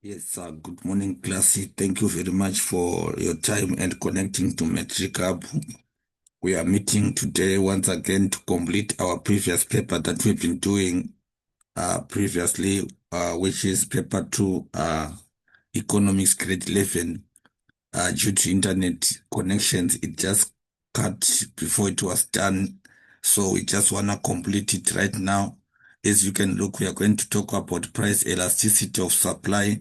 Yes, good morning, Classy. Thank you very much for your time and connecting to Metric Hub. We are meeting today once again to complete our previous paper that we've been doing previously, which is paper 2, Economics Grade 11. Due to internet connections, it just cut before it was done. So we just want to complete it right now. As you can look, we are going to talk about price elasticity of supply.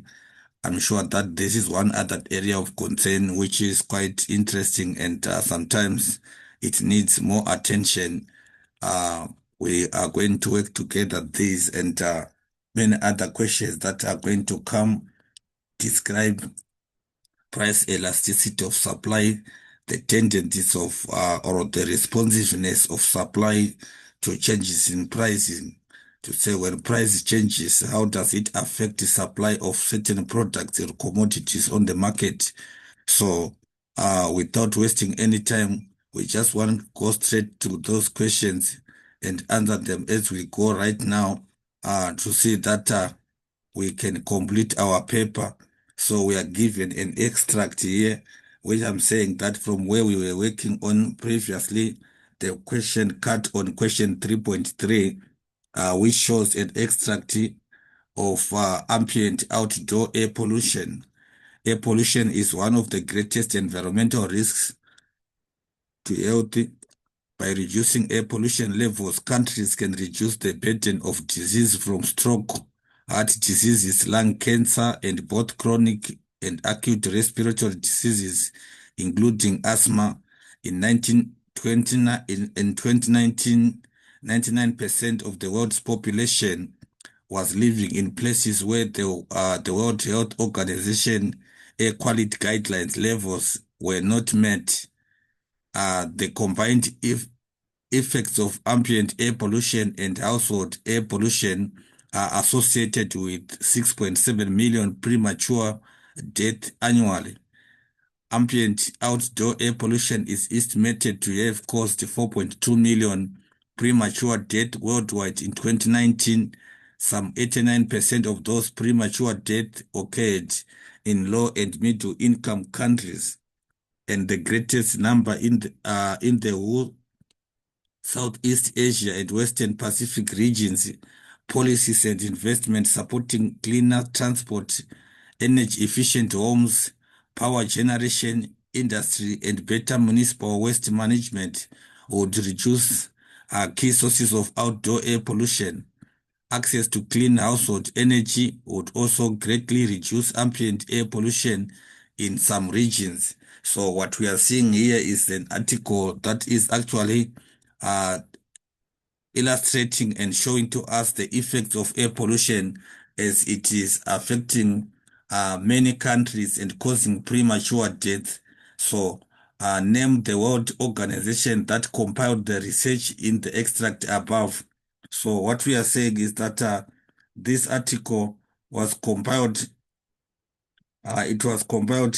I'm sure that this is one other area of concern which is quite interesting and sometimes it needs more attention. Uh, we are going to work together these and many other questions that are going to come. Describe price elasticity of supply, the tendencies of or the responsiveness of supply to changes in pricing. To say when price changes, how does it affect the supply of certain products or commodities on the market? So, without wasting any time, we just want to go straight to those questions and answer them as we go right now to see that we can complete our paper. So we are given an extract here, which I'm saying that from where we were working on previously, the question cut on question 3.3, which shows an extract of ambient outdoor air pollution. Air pollution is one of the greatest environmental risks to health. By reducing air pollution levels, countries can reduce the burden of disease from stroke, heart diseases, lung cancer, and both chronic and acute respiratory diseases, including asthma. In 2019, 99% of the world's population was living in places where the World Health Organization air quality guidelines levels were not met. The combined effects of ambient air pollution and household air pollution are associated with 6.7 million premature deaths annually. Ambient outdoor air pollution is estimated to have caused 4.2 million premature deaths worldwide in 2019. Some 89% of those premature deaths occurred in low and middle income countries, and the greatest number in the whole Southeast Asia and Western Pacific regions. Policies and investments supporting cleaner transport, energy efficient homes, power generation industry, and better municipal waste management would reduce key sources of outdoor air pollution. Access to clean household energy would also greatly reduce ambient air pollution in some regions. So what we are seeing here is an article that is actually uh, illustrating and showing to us the effects of air pollution as it is affecting many countries and causing premature death. So, name the World Organization that compiled the research in the extract above. So, what we are saying is that this article was compiled, it was compiled,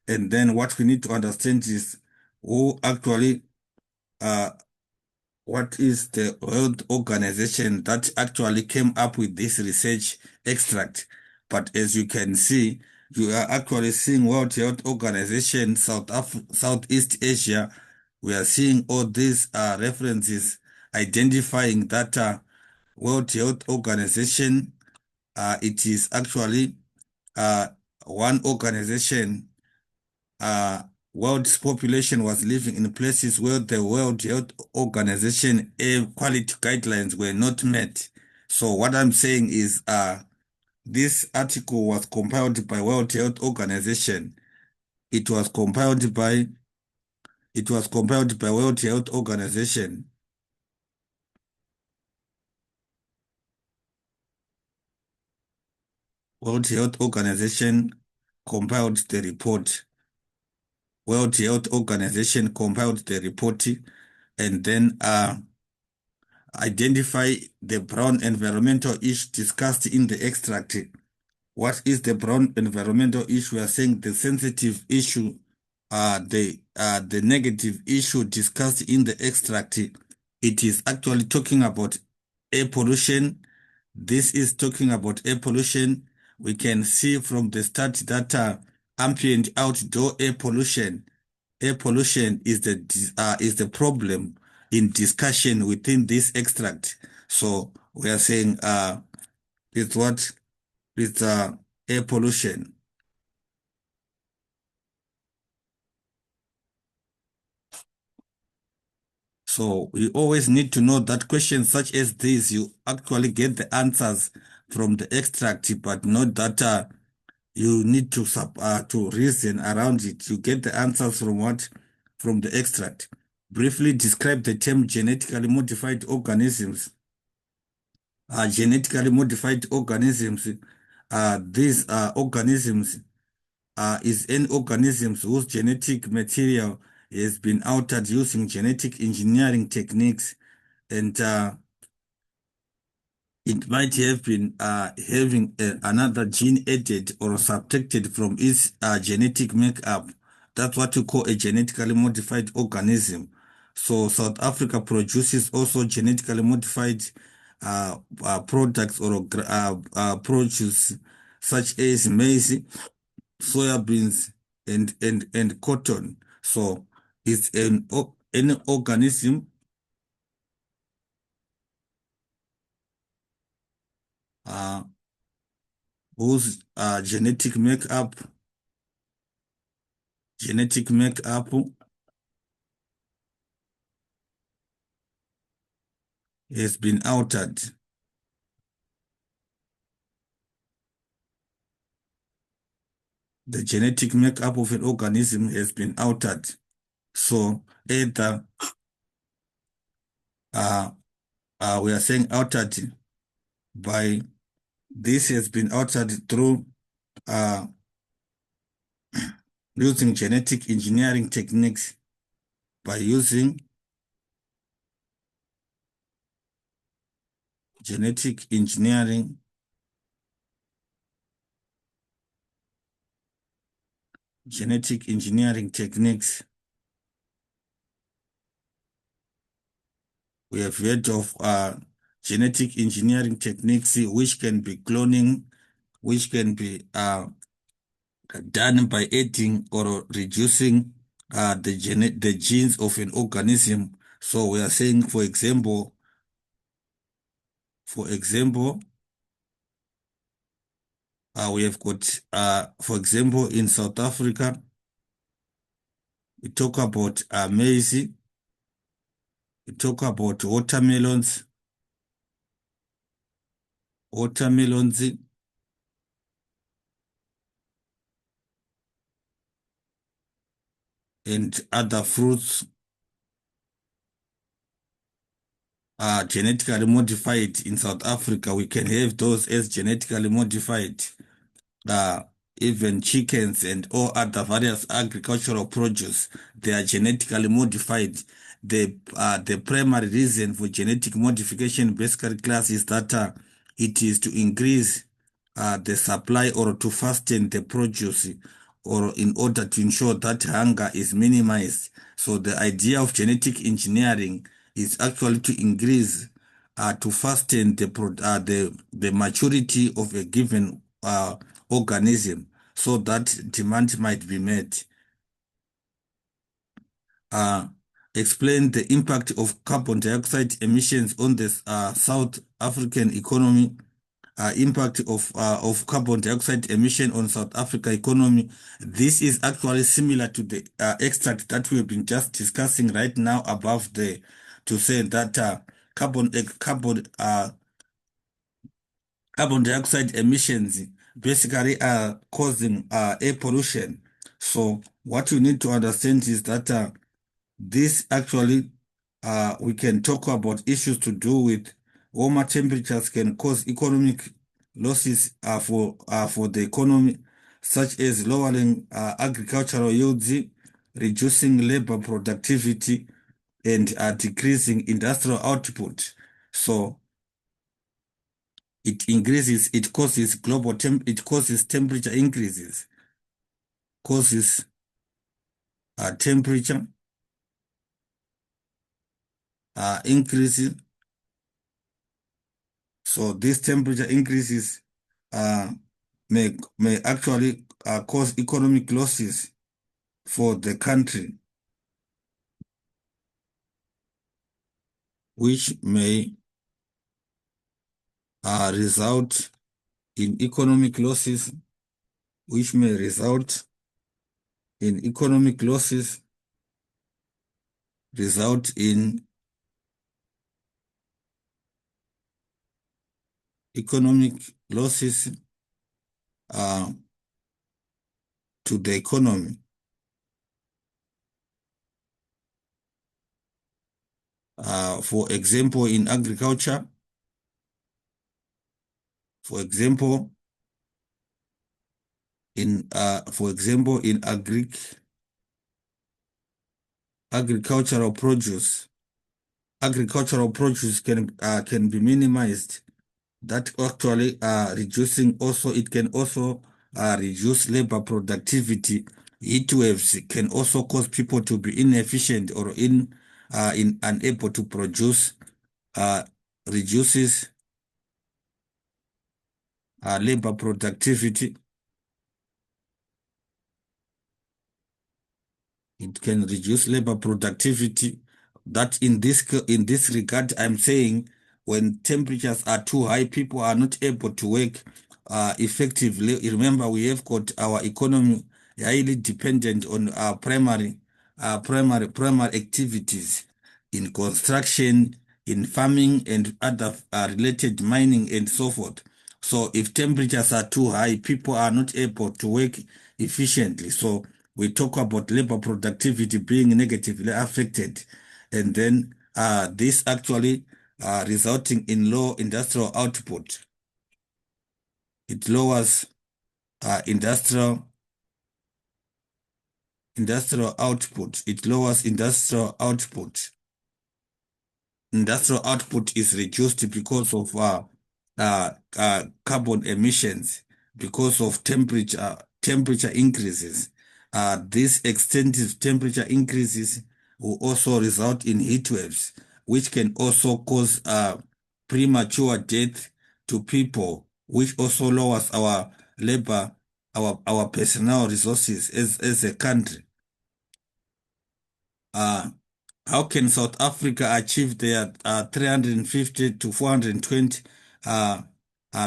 and then what we need to understand is who actually uh, what is the World Organization that actually came up with this research extract. But as you can see, you are actually seeing World Health Organization, Southeast Asia. We are seeing all these references identifying that World Health Organization, it is actually uh, one organization. uh, World's population was living in places where the World Health Organization air quality guidelines were not met. So what I'm saying is this article was compiled by World Health Organization. It was compiled by World Health Organization. World Health Organization compiled the report. World Health Organization compiled the report and then identify the brown environmental issue discussed in the extract. What is the brown environmental issue? We are saying the sensitive issue, the negative issue discussed in the extract. It is actually talking about air pollution. This is talking about air pollution, we can see from the start that ambient outdoor air pollution is the problem in discussion within this extract. So we are saying it's what it's air pollution. So you always need to know that questions such as this, you actually get the answers from the extract, but not that you need to reason around it. You get the answers from what? From the extract. Briefly describe the term genetically modified organisms. Genetically modified organisms. These organisms is an organism whose genetic material has been altered using genetic engineering techniques, and it might have been having another gene added or subtracted from its genetic makeup. That's what you call a genetically modified organism. So South Africa produces also genetically modified products or produce such as maize, soybeans, and cotton. So it's an organism uh, whose genetic makeup has been altered. The genetic makeup of an organism has been altered. So either uh, we are saying altered by this has been altered through uh, using genetic engineering techniques, by using genetic engineering techniques. We have heard of genetic engineering techniques which can be cloning, which can be done by adding or reducing the genes of an organism. So we are saying, for example, we have got, for example, in South Africa, we talk about maize, we talk about watermelons, and other fruits are genetically modified in South Africa. We can have those as genetically modified. uh, Even chickens and all other various agricultural produce, they are genetically modified. The primary reason for genetic modification basically class is that it is to increase the supply or to fasten the produce, or in order to ensure that hunger is minimized. So the idea of genetic engineering is actually to increase, to fasten the maturity of a given organism, so that demand might be met. Uh, Explain the impact of carbon dioxide emissions on the South African economy. Impact of carbon dioxide emission on South Africa economy. This is actually similar to the extract that we've been just discussing right now above there, to say that carbon dioxide emissions basically are causing air pollution. So what you need to understand is that this actually, we can talk about issues to do with warmer temperatures can cause economic losses for the economy, such as lowering agricultural yields, reducing labor productivity, and decreasing industrial output. So it causes temperature increases, causes temperature increases. So this temperature increases, uh, may actually cause economic losses for the country, which may result in economic losses, which may result in economic losses, result in economic losses uh, to the economy. For example, in agriculture, for example, in agricultural produce, agricultural produce can be minimized. That actually reducing also, it can also reduce labor productivity. Heat waves can also cause people to be inefficient or in unable to produce, uh, reduces labor productivity. It can reduce labor productivity. That in this regard, I'm saying when temperatures are too high, people are not able to work effectively. Remember, we have got our economy highly dependent on our primary activities in construction, in farming, and other related mining and so forth. So if temperatures are too high, people are not able to work efficiently. So we talk about labor productivity being negatively affected, and then this actually resulting in low industrial output. It lowers industrial output. It lowers industrial output. Industrial output is reduced because of carbon emissions, because of temperature increases. These extensive temperature increases will also result in heat waves, which can also cause premature death to people, which also lowers our labor, our personnel resources as a country. Uh, how can South Africa achieve their 350 to 420 uh,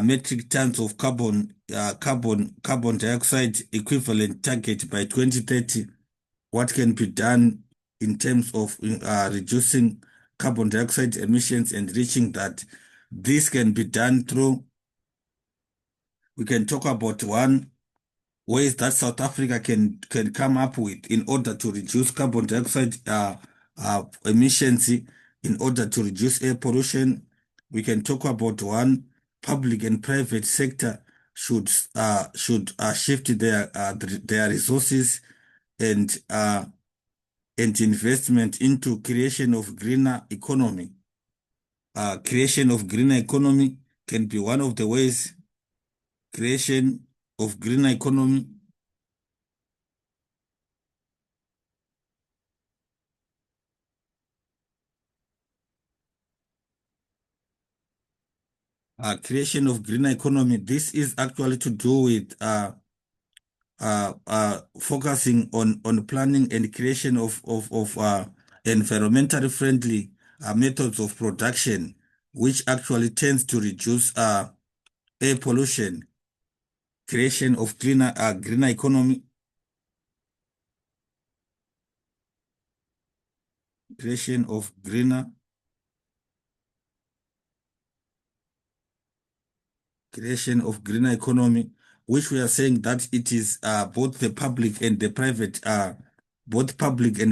metric tons of carbon dioxide equivalent target by 2030? What can be done in terms of reducing carbon dioxide emissions and reaching that? This can be done through, we can talk about one ways that South Africa can come up with in order to reduce carbon dioxide emissions, in order to reduce air pollution. We can talk about one, public and private sector should shift their resources and investment into creation of greener economy. Creation of greener economy can be one of the ways. Creation of greener economy. Creation of greener economy. This is actually to do with focusing on planning and creation of environmentally friendly methods of production, which actually tends to reduce air pollution. Creation of greener economy. Creation of greener Creation of greener economy, which we are saying that it is both public and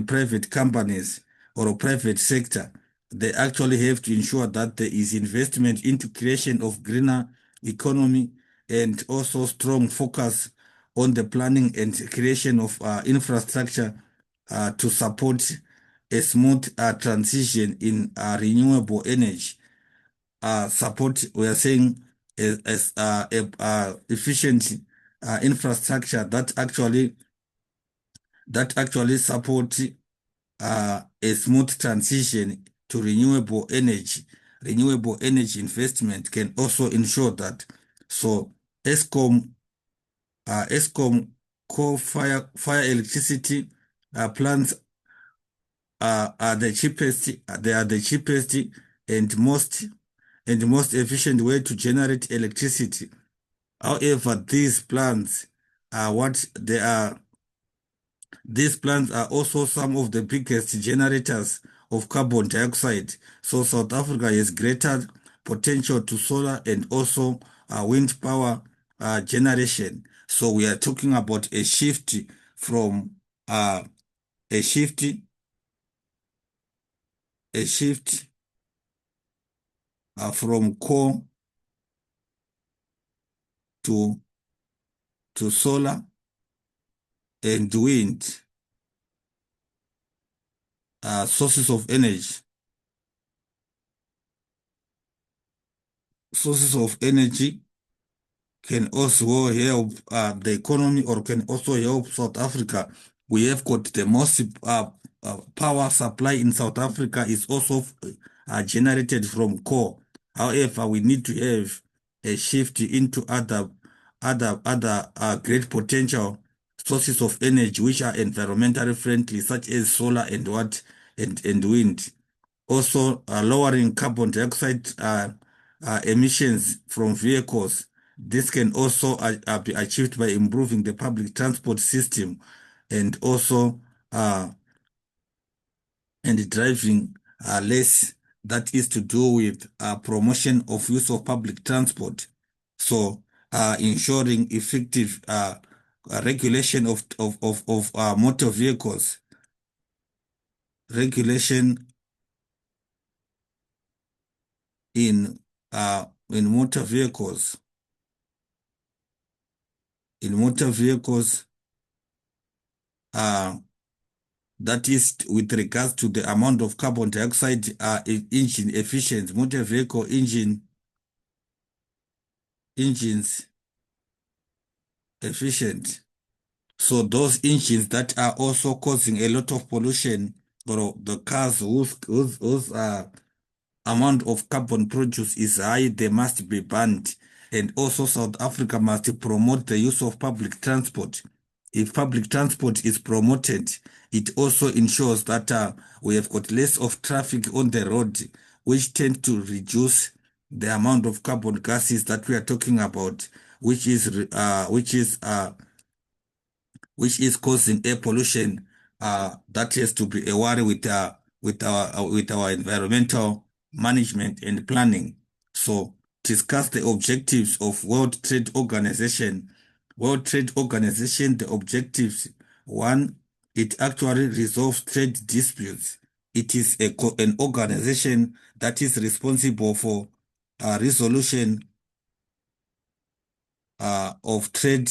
private companies or private sector. They actually have to ensure that there is investment into creation of greener economy, and also strong focus on the planning and creation of infrastructure to support a smooth transition in renewable energy. Support, we are saying, as efficient infrastructure that actually support a smooth transition to renewable energy. Renewable energy investment can also ensure that. So ESCOM ESCOM fire electricity plants are the cheapest. They are the cheapest and most efficient way to generate electricity. However, these plants are also some of the biggest generators of carbon dioxide. So South Africa has greater potential to solar and also wind power generation. So we are talking about from uh, a shift a shift from coal to solar and wind sources of energy. Sources of energy can also help the economy or can also help South Africa. We have got the most power supply in South Africa is also generated from coal. However, we need to have a shift into other great potential sources of energy which are environmentally friendly, such as solar and wind. Also, lowering carbon dioxide emissions from vehicles. This can also be achieved by improving the public transport system and also uh, and driving less. That is to do with promotion of use of public transport. So, ensuring effective regulation of motor vehicles, regulation in in motor vehicles, in motor vehicles, uh, that is with regards to the amount of carbon dioxide engine efficient, motor vehicle engines efficient. So those engines that are also causing a lot of pollution, or the cars whose amount of carbon produced is high, they must be banned. And also South Africa must promote the use of public transport. If public transport is promoted, it also ensures that we have got less of traffic on the road, which tend to reduce the amount of carbon gases that we are talking about, which is causing air pollution. That has to be a worry with our environmental management and planning. So discuss the objectives of World Trade Organization. World Trade Organization, the objectives: one, it actually resolves trade disputes. It is an organization that is responsible for resolution of trade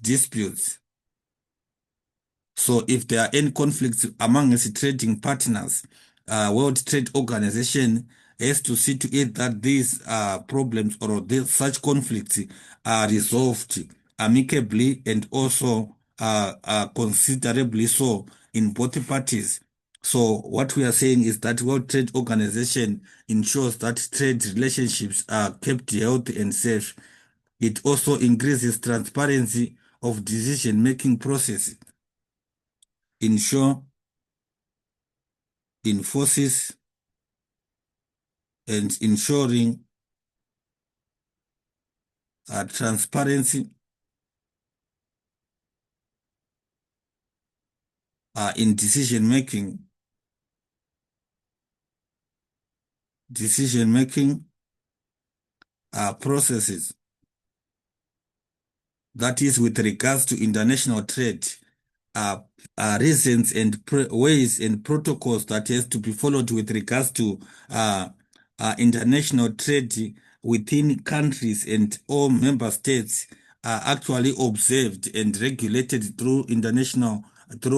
disputes. So if there are any conflicts among its trading partners, World Trade Organization has to see to it that these problems or such conflicts are resolved amicably and also considerably so in both parties. So what we are saying is that World Trade Organization ensures that trade relationships are kept healthy and safe. It also increases transparency of decision-making process, ensure enforces and ensuring transparency in decision making processes. That is with regards to international trade, uh, reasons and ways and protocols that has to be followed with regards to international trade within countries, and all member states are actually observed and regulated through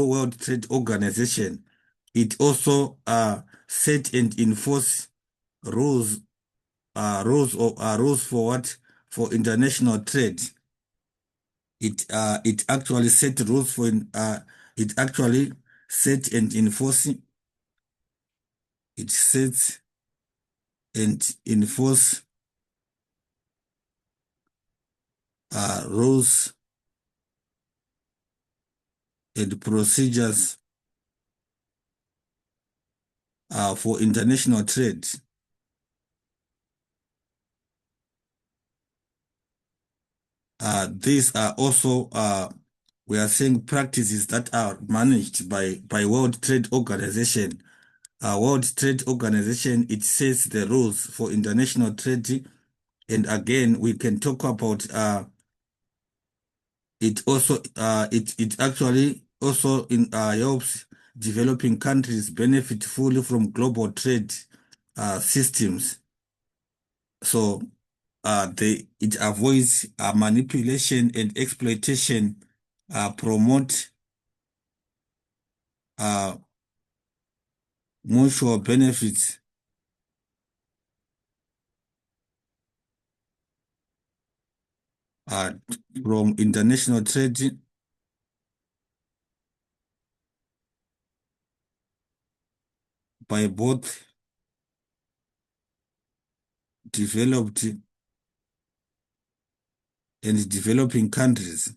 World Trade Organization. It also set and enforce rules rules for for international trade. It actually set rules for it actually set and enforce it sets and enforce rules and procedures for international trade. These are also we are saying practices that are managed by World Trade Organization. World Trade Organization, it sets the rules for international trade, and again we can talk about it also it actually also helps developing countries benefit fully from global trade systems. So it avoids manipulation and exploitation, promote uh, mutual benefits uh, from international trade by both developed and developing countries.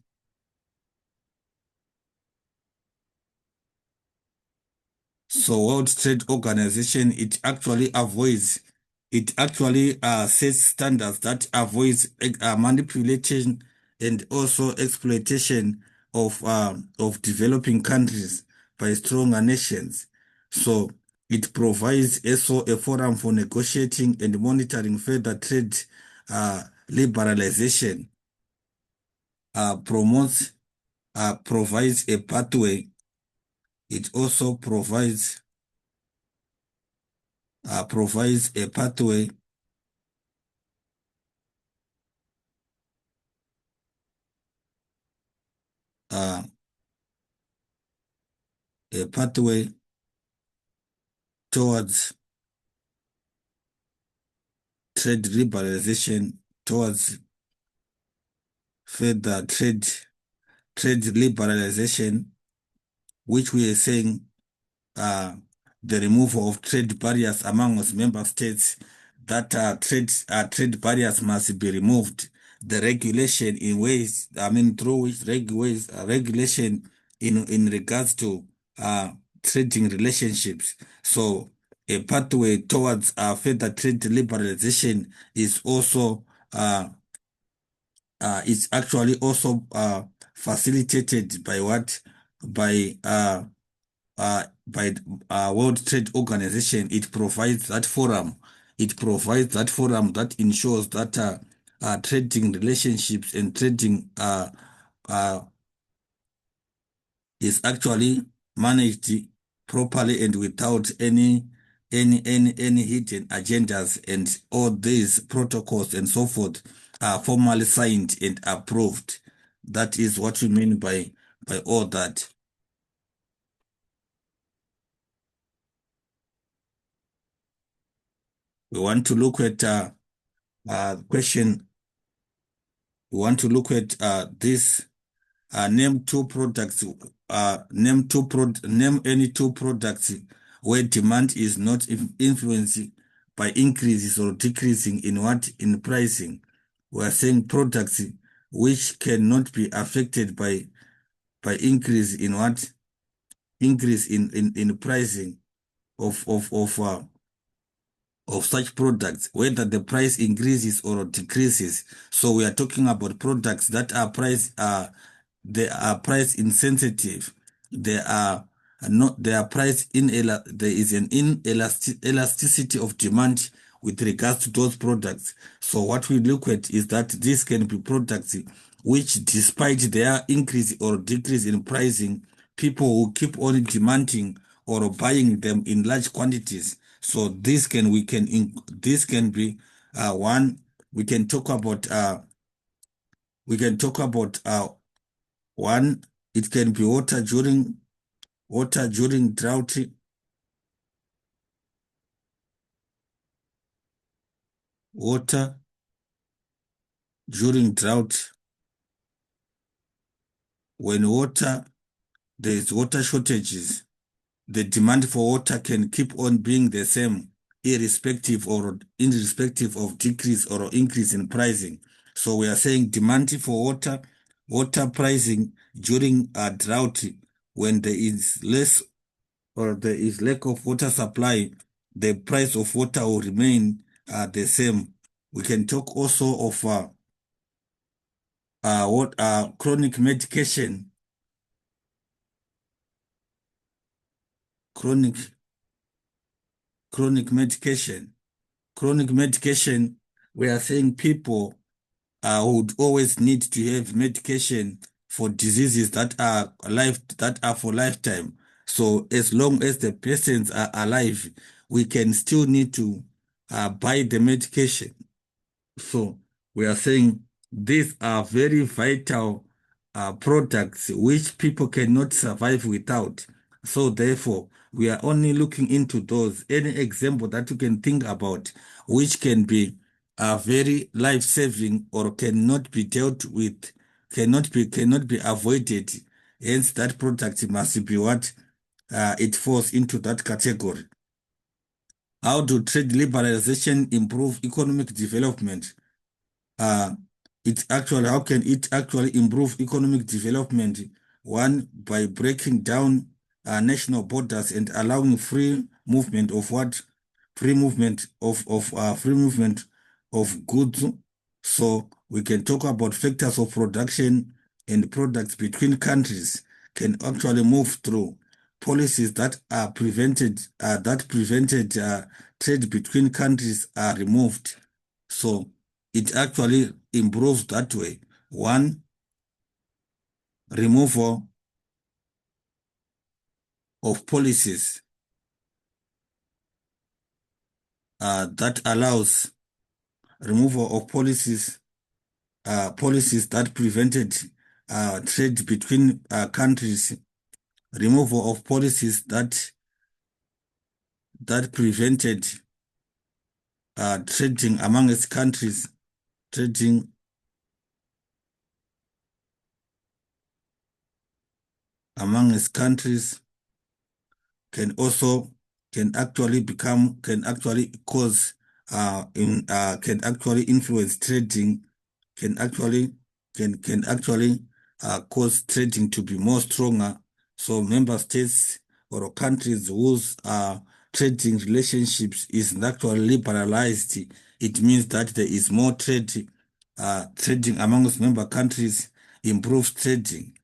So World Trade Organization, it actually sets standards that avoids manipulation and also exploitation of developing countries by stronger nations. So it provides also a forum for negotiating and monitoring further trade liberalization, promotes provides a pathway. It also provides a pathway uh, a pathway towards trade liberalization, towards further trade liberalization, which we are saying uh, the removal of trade barriers among us member states, that trade barriers must be removed. The regulation in ways, I mean, through which regulation in regards to uh, trading relationships. So a pathway towards further trade liberalization is also is actually also facilitated by what by World Trade Organization. It provides that forum. It provides that forum that ensures that trading relationships and trading uh, is actually managed properly and without any hidden agendas, and all these protocols and so forth are formally signed and approved. That is what we mean by all that. We want to look at question. We want to look at this. Name two products. Name any two products where demand is not influenced by increases or decreasing in what in pricing. We are saying products which cannot be affected by increase in what increase in pricing of such products, whether the price increases or decreases. So we are talking about products that are they are price insensitive. They are not they are price there is an inelasticity of demand with regards to those products. So what we look at is that these can be products which, despite their increase or decrease in pricing, people will keep on demanding or buying them in large quantities. So this can be one. We can talk about one. It can be water during drought, water during drought. When there is water shortages, the demand for water can keep on being the same, irrespective of decrease or increase in pricing. So we are saying demand for water pricing during a drought when there is less or there is lack of water supply, the price of water will remain the same. We can talk also of what chronic medication, chronic chronic medication, chronic medication. We are saying people would always need to have medication for diseases that are for lifetime. So as long as the patients are alive, we can still need to buy the medication. So we are saying these are very vital products which people cannot survive without. So therefore, we are only looking into those. Any example that you can think about which can be very life-saving or cannot be dealt with, cannot be avoided. Hence, that product must be what it falls into that category. How do trade liberalization improve economic development? uh, how can it actually improve economic development? One, by breaking down national borders and allowing free movement of goods. So we can talk about factors of production and products between countries can actually move through policies that prevented trade between countries are removed. So it actually improves that way. One, removal of policies that allows removal of policies that prevented trade between countries, removal of policies that prevented trading among its countries, trading among its countries can also can actually cause can actually influence trading, can actually can actually cause trading to be more stronger. So member states or countries whose trading relationships is actually liberalized, it means that there is more trading amongst member countries, improves trading.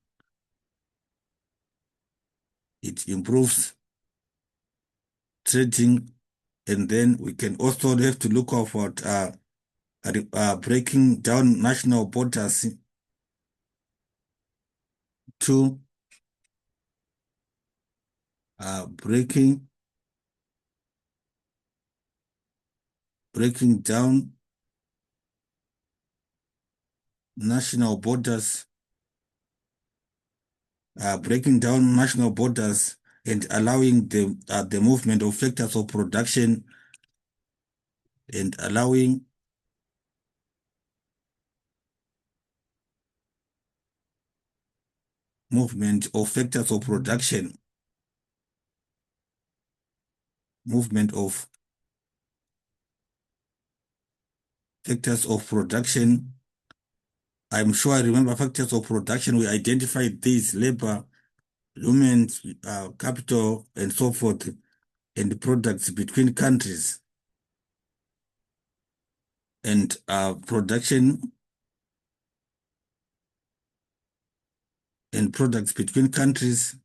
It improves trading. And then we can also have to look out for breaking down national borders to breaking down national borders, and allowing the movement of factors of production and allowing movement of factors of production, movement of factors of production. I'm sure I remember factors of production. We identified these: labor, human capital, and so forth, and products between countries, and production and products between countries.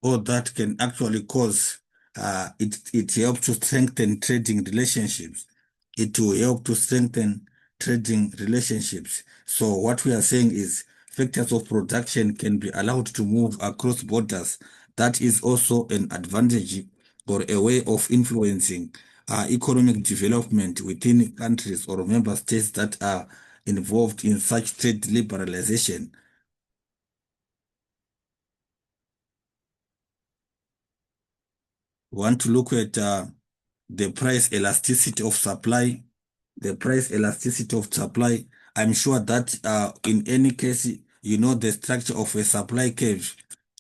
All that can actually cause it helps to strengthen trading relationships. It will help to strengthen trading relationships. So what we are saying is factors of production can be allowed to move across borders. That is also an advantage or a way of influencing economic development within countries or member states that are involved in such trade liberalization. We want to look at the price elasticity of supply, the price elasticity of supply. I'm sure that in any case, you know the structure of a supply curve.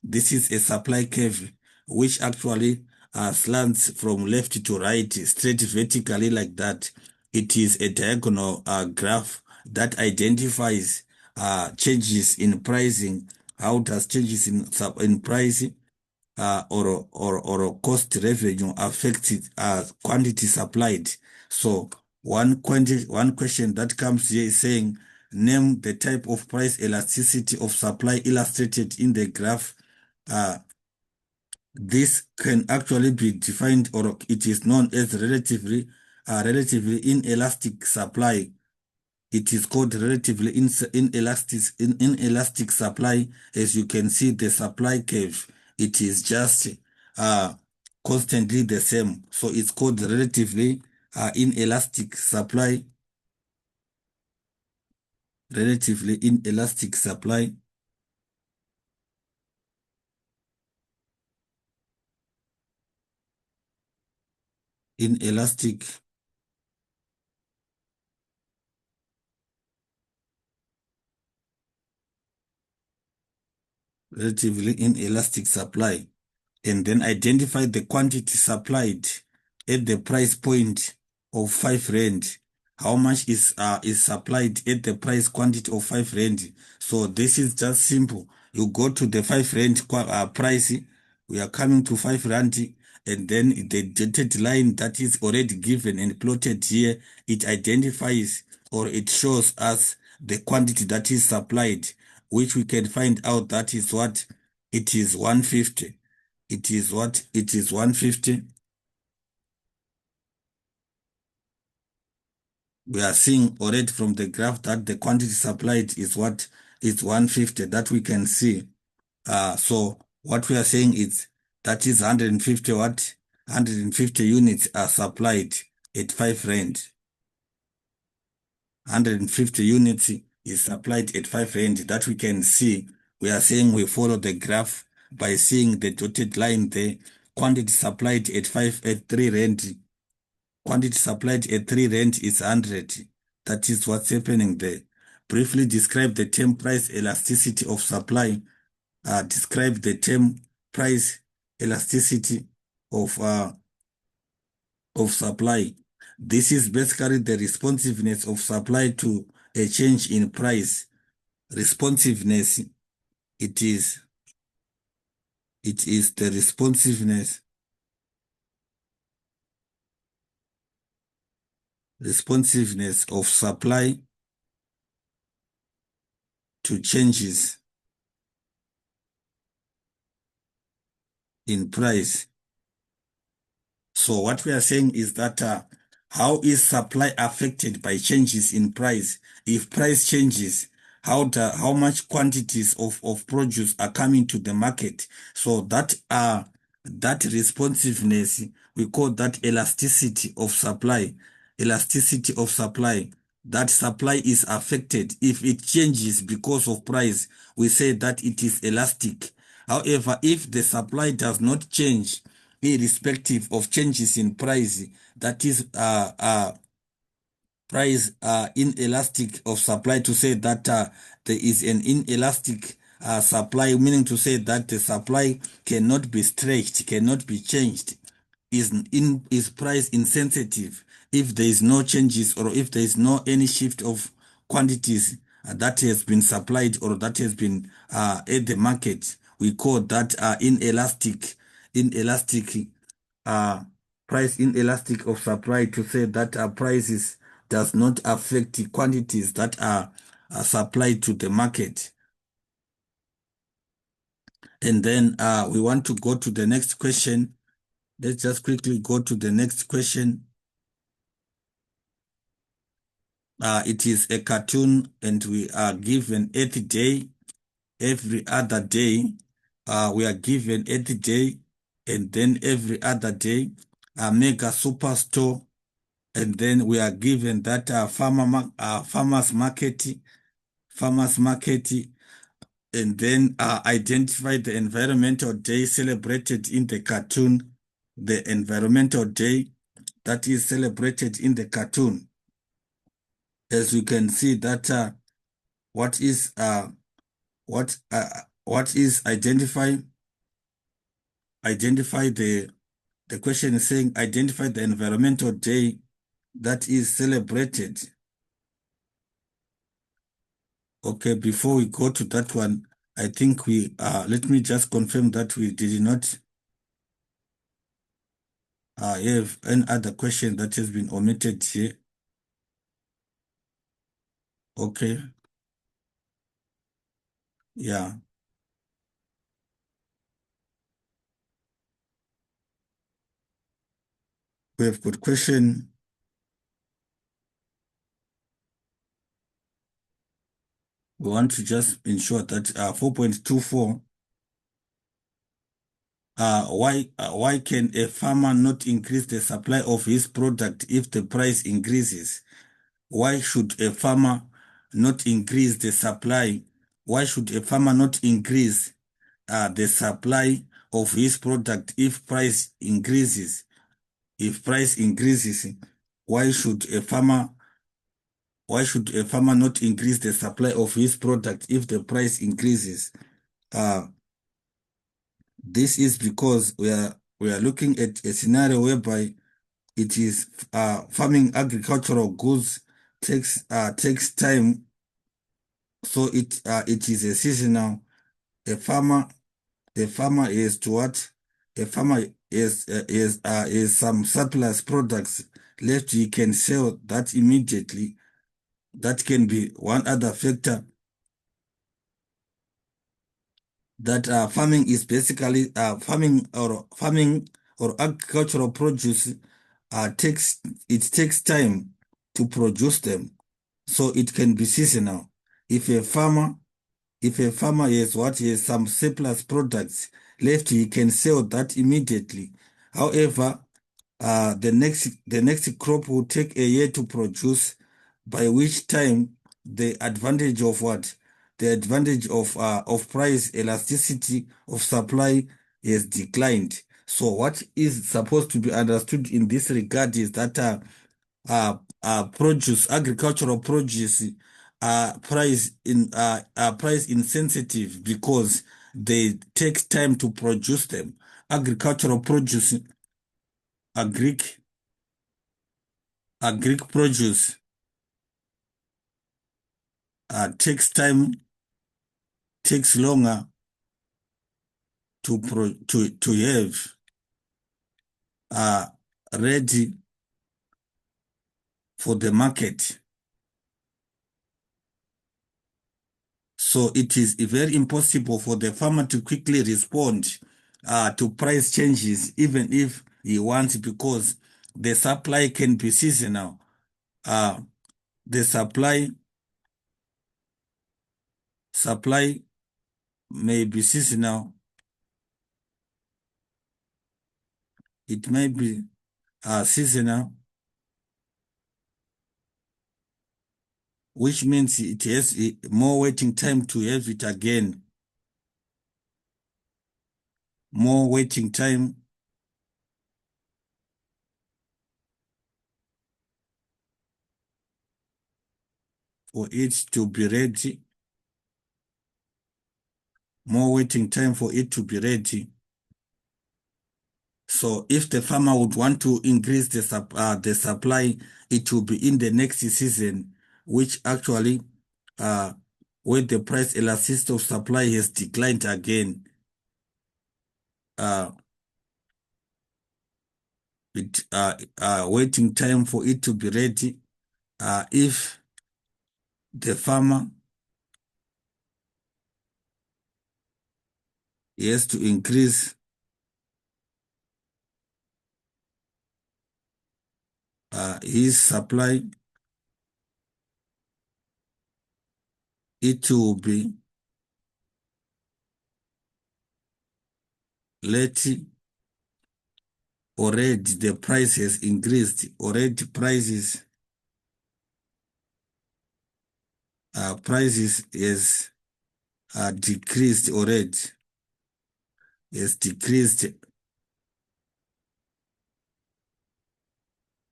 This is a supply curve which actually slants from left to right, straight vertically like that. It is a diagonal graph that identifies changes in pricing. How does changes in price or cost revenue affect quantity supplied? So one question that comes here is saying, name the type of price elasticity of supply illustrated in the graph. Uh, this can actually be defined, or it is known as relatively inelastic supply. It is called relatively inelastic supply. As you can see, the supply curve, it is just uh, constantly the same. So it's called relatively inelastic supply. Relatively inelastic supply. Inelastic. Relatively inelastic supply. And then identify the quantity supplied at the price point of 5 rand. How much is supplied at the price quantity of 5 rand? So this is just simple. You go to the 5 rand price. We are coming to 5 rand, and then the dotted line that is already given and plotted here, it identifies, or it shows us the quantity that is supplied, which we can find out that is what it is 150. It is what? It is 150. We are seeing already from the graph that the quantity supplied is what is 150, that we can see. So what we are saying is that is 150 what? 150 units are supplied at 5 rand. 150 units is supplied at 5 rand. That we can see. We are saying we follow the graph by seeing the dotted line there. Quantity supplied at 3 rand. Quantity supplied at 3 rand is 100. That is what's happening there. Briefly describe the term price elasticity of supply. Describe the term price elasticity of supply. This is basically the responsiveness of supply to a change in price. Responsiveness, it is the responsiveness of supply to changes in price. So what we are saying is that how is supply affected by changes in price? If price changes, how much quantities of produce are coming to the market? So that responsiveness, we call that elasticity of supply. Elasticity of supply. That supply is affected. If it changes because of price, we say that it is elastic. However, if the supply does not change, irrespective of changes in price, that is price inelastic of supply, to say that there is an inelastic supply, meaning to say that the supply cannot be stretched, cannot be changed, is price insensitive. If there is no changes, or if there is no any shift of quantities that has been supplied, or that has been at the market, we call that inelastic uh, price inelastic of supply, to say that prices does not affect the quantities that are supplied to the market. And then we want to go to the next question. Let's just quickly go to the next question. It is a cartoon, and we are given Earth Day. Every other day, we are given Earth Day, and then every other day, a mega superstore, and then we are given that farmers market, and then identify the environmental day celebrated in the cartoon, the environmental day that is celebrated in the cartoon. As we can see that what is identified. identify the question is saying identify the environmental day that is celebrated. Okay, before we go to that one, I think let me just confirm that we did not have any other question that has been omitted here. Okay, yeah. We have got question. We want to just ensure that 4.24, why can a farmer not increase the supply of his product if the price increases? Why should a farmer not increase the supply? Why should a farmer not increase the supply of his product if price increases? If price increases, why should a farmer not increase the supply of his product if the price increases? This is because we are looking at a scenario whereby it is farming agricultural goods takes time, so it is a seasonal. A farmer is to what? A farmer is some surplus products left. He can sell that immediately. That can be one other factor. That farming is basically farming or agricultural produce takes time to produce them, so it can be seasonal. If a farmer has some surplus products left, he can sell that immediately. However, the next crop will take a year to produce, by which time the advantage of what? The advantage of price elasticity of supply has declined. So what is supposed to be understood in this regard is that agricultural produce are price insensitive because they take time to produce them. Agricultural produce, agric agric produce takes time, takes longer to have ready for the market. So it is very impossible for the farmer to quickly respond to price changes, even if he wants, because the supply can be seasonal. The supply may be seasonal. It may be seasonal, which means it has more waiting time to have it again. More waiting time for it to be ready. More waiting time for it to be ready. So if the farmer would want to increase the supply, it will be in the next season, which actually, when the price elasticity of supply has declined again, waiting time for it to be ready. If the farmer has to increase his supply, it will be late. Already the price has increased. Already prices has decreased already. Has decreased.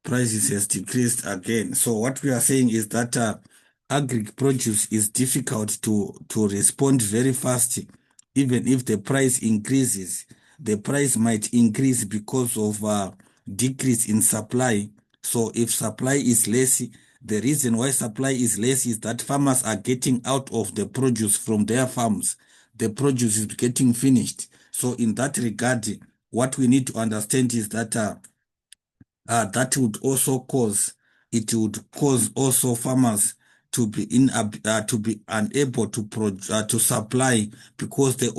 Prices has decreased again. So what we are saying is that agri produce is difficult to respond very fast, even if the price increases. the price might increase because of decrease in supply. So if supply is less, the reason why supply is less is that farmers are getting out of the produce from their farms. The produce is getting finished. So in that regard, what we need to understand is that that would also cause it would cause also farmers to be to be unable to supply because they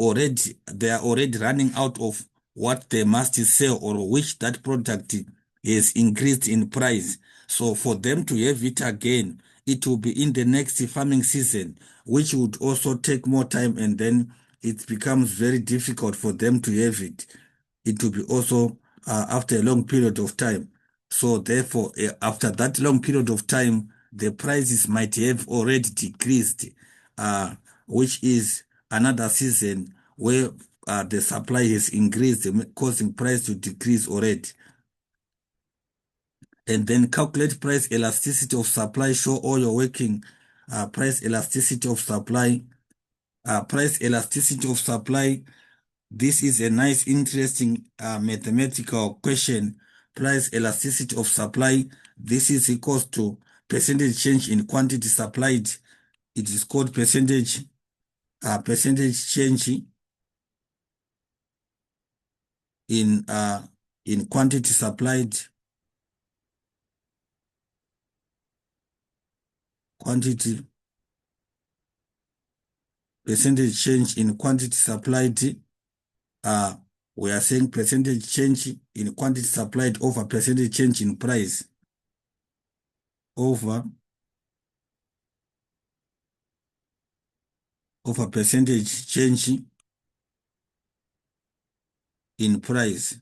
are already running out of what they must sell, or which that product is increased in price. So for them to have it again, it will be in the next farming season, which would also take more time, and then it becomes very difficult for them to have it. It will be also after a long period of time. So therefore, after that long period of time, the prices might have already decreased, uh, which is another season where the supply has increased, causing price to decrease already. And then calculate price elasticity of supply, show all your working price elasticity of supply. Price elasticity of supply, this is a nice, interesting mathematical question. Price elasticity of supply, this is equals to percentage change in quantity supplied. It is called percentage change in quantity supplied, quantity percentage change in quantity supplied. Uh, we are saying percentage change in quantity supplied over percentage change in price over percentage change in price.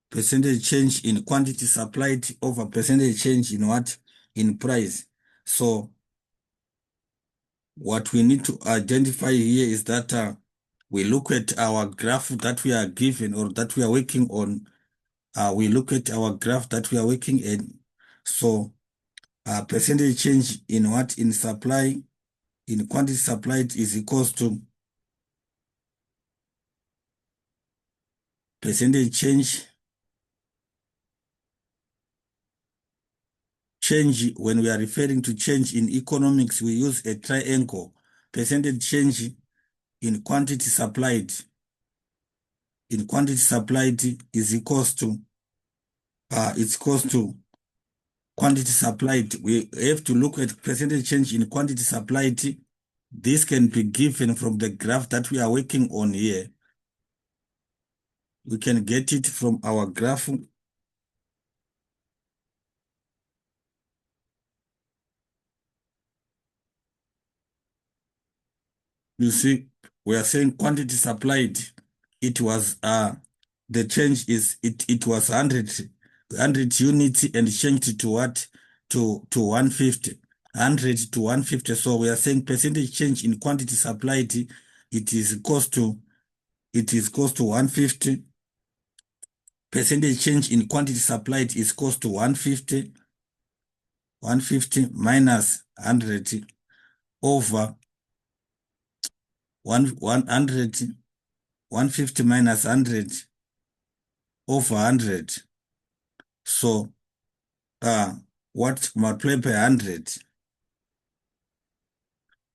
Percentage change in quantity supplied over percentage change in what? In price. So what we need to identify here is that we look at our graph that we are given or that we are working on. We look at our graph that we are working in. So percentage change in what? In supply, in quantity supplied is equals to percentage change. Change, when we are referring to change in economics, we use a triangle. Percentage change in quantity supplied is equals to it's equals to quantity supplied. We have to look at percentage change in quantity supplied. This can be given from the graph that we are working on here. We can get it from our graph. You see, we are saying quantity supplied. It was the change is it was 100 units and changed to what? To 150. 100 to 150. So we are saying percentage change in quantity supplied, it is close to 150. Percentage change in quantity supplied is close to 150. 150 minus 100 over 100. 150 minus 100 over 100. So what multiply by 100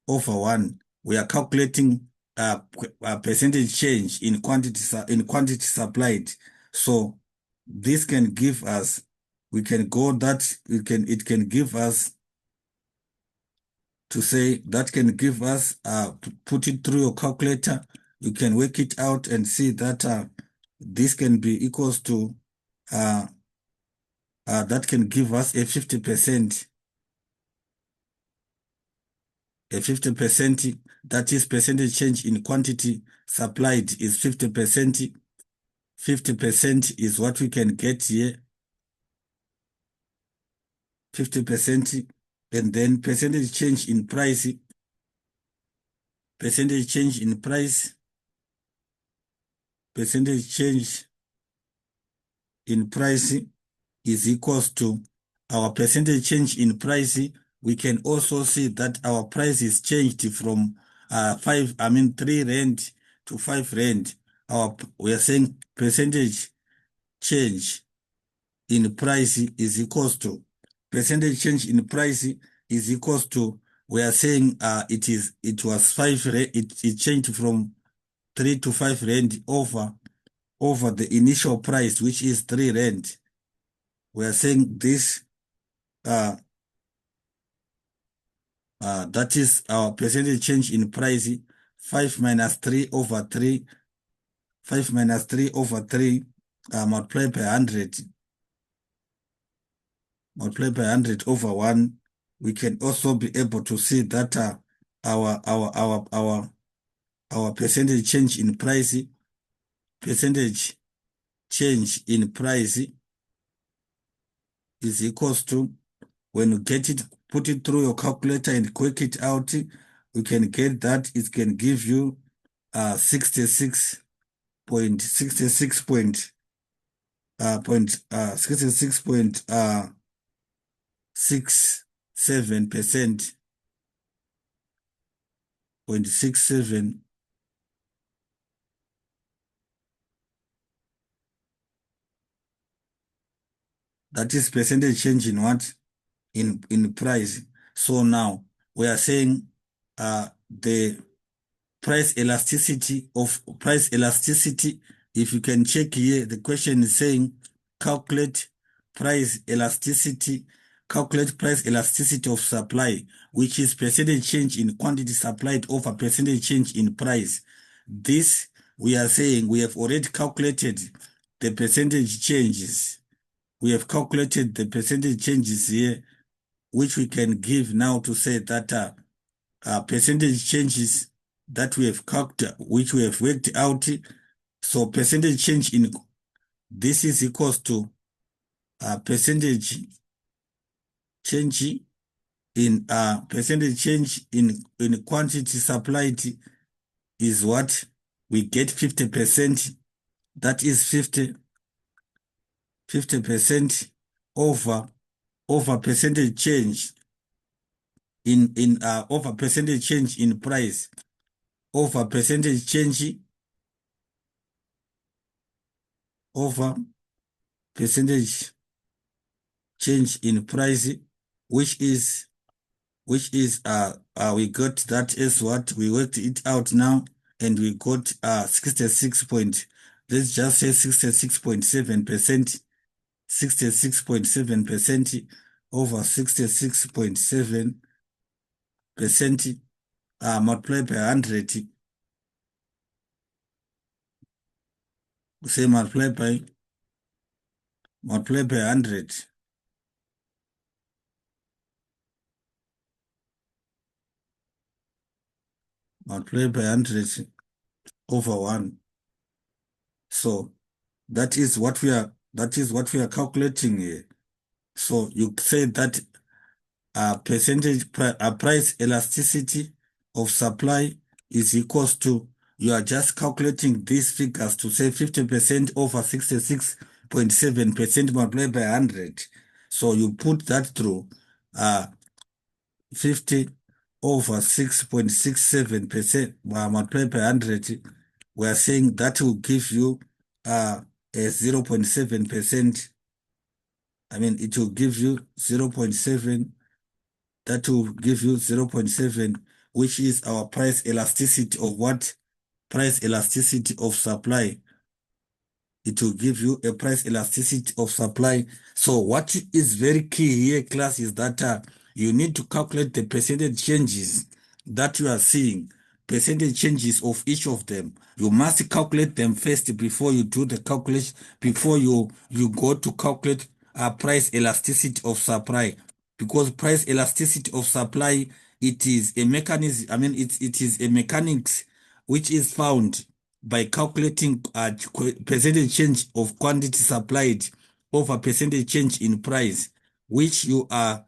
over 1, we are calculating percentage change in quantity supplied. So this can give us, we can go that it can give us, to say that can give us put it through your calculator, you can work it out and see that this can be equals to that can give us a 50%. A 50%, that is percentage change in quantity supplied is 50%. 50% is what we can get here. 50%. And then percentage change in price. Percentage change in price. Percentage change in price is equals to our percentage change in price. We can also see that our price is changed from 3 rand to 5 rand, we are saying percentage change in price is equals to percentage change in price is equals to, we are saying it was 5 rand, it changed from 3 to 5 rand over the initial price, which is 3 rand. We are saying this uh, that is our percentage change in price, 5 minus 3 over 3, 5 minus 3 over 3 multiplied by 100, multiplied by 100 over 1. We can also be able to see that our our our our our percentage change in price, percentage change in price is equals to, when you get it, put it through your calculator and quick it out, you can get that it can give you 66 point 66.67%, 0.67. That is percentage change in what? In price. So now we are saying the price elasticity, if you can check here, the question is saying calculate price elasticity, calculate price elasticity of supply, which is percentage change in quantity supplied over percentage change in price. This, we are saying, we have already calculated the percentage changes. We have calculated the percentage changes here, which we can give now to say that percentage changes that we have calculated, which we have worked out. So percentage change in this is equals to percentage change in percentage change in quantity supplied is what we get 50%. That is 50% over percentage change in over percentage change in price over percentage change over percentage change in price, which is we got that as what we worked it out now, and we got 66 point, let's just say 66.7%, 66.7% over 66.7% multiplied by 100, say multiplied by 100, multiplied by 100 over 1. So that is what we are calculating here. So you say that price elasticity of supply is equals to, you are just calculating these figures to say 50% over 66.7% multiplied by 100. So you put that through 50 over 6.67% multiplied by 100. We are saying that will give you a 0.7%. I mean, it will give you 0.7. That will give you 0.7, which is our price elasticity of what? Price elasticity of supply. It will give you a price elasticity of supply. So what is very key here, class, is that you need to calculate the percentage changes that you are seeing, percentage changes of each of them. You must calculate them first before you do the calculation, before you go to calculate price elasticity of supply. Because price elasticity of supply, it is a mechanism, I mean, it is a mechanics which is found by calculating percentage change of quantity supplied over percentage change in price, which you have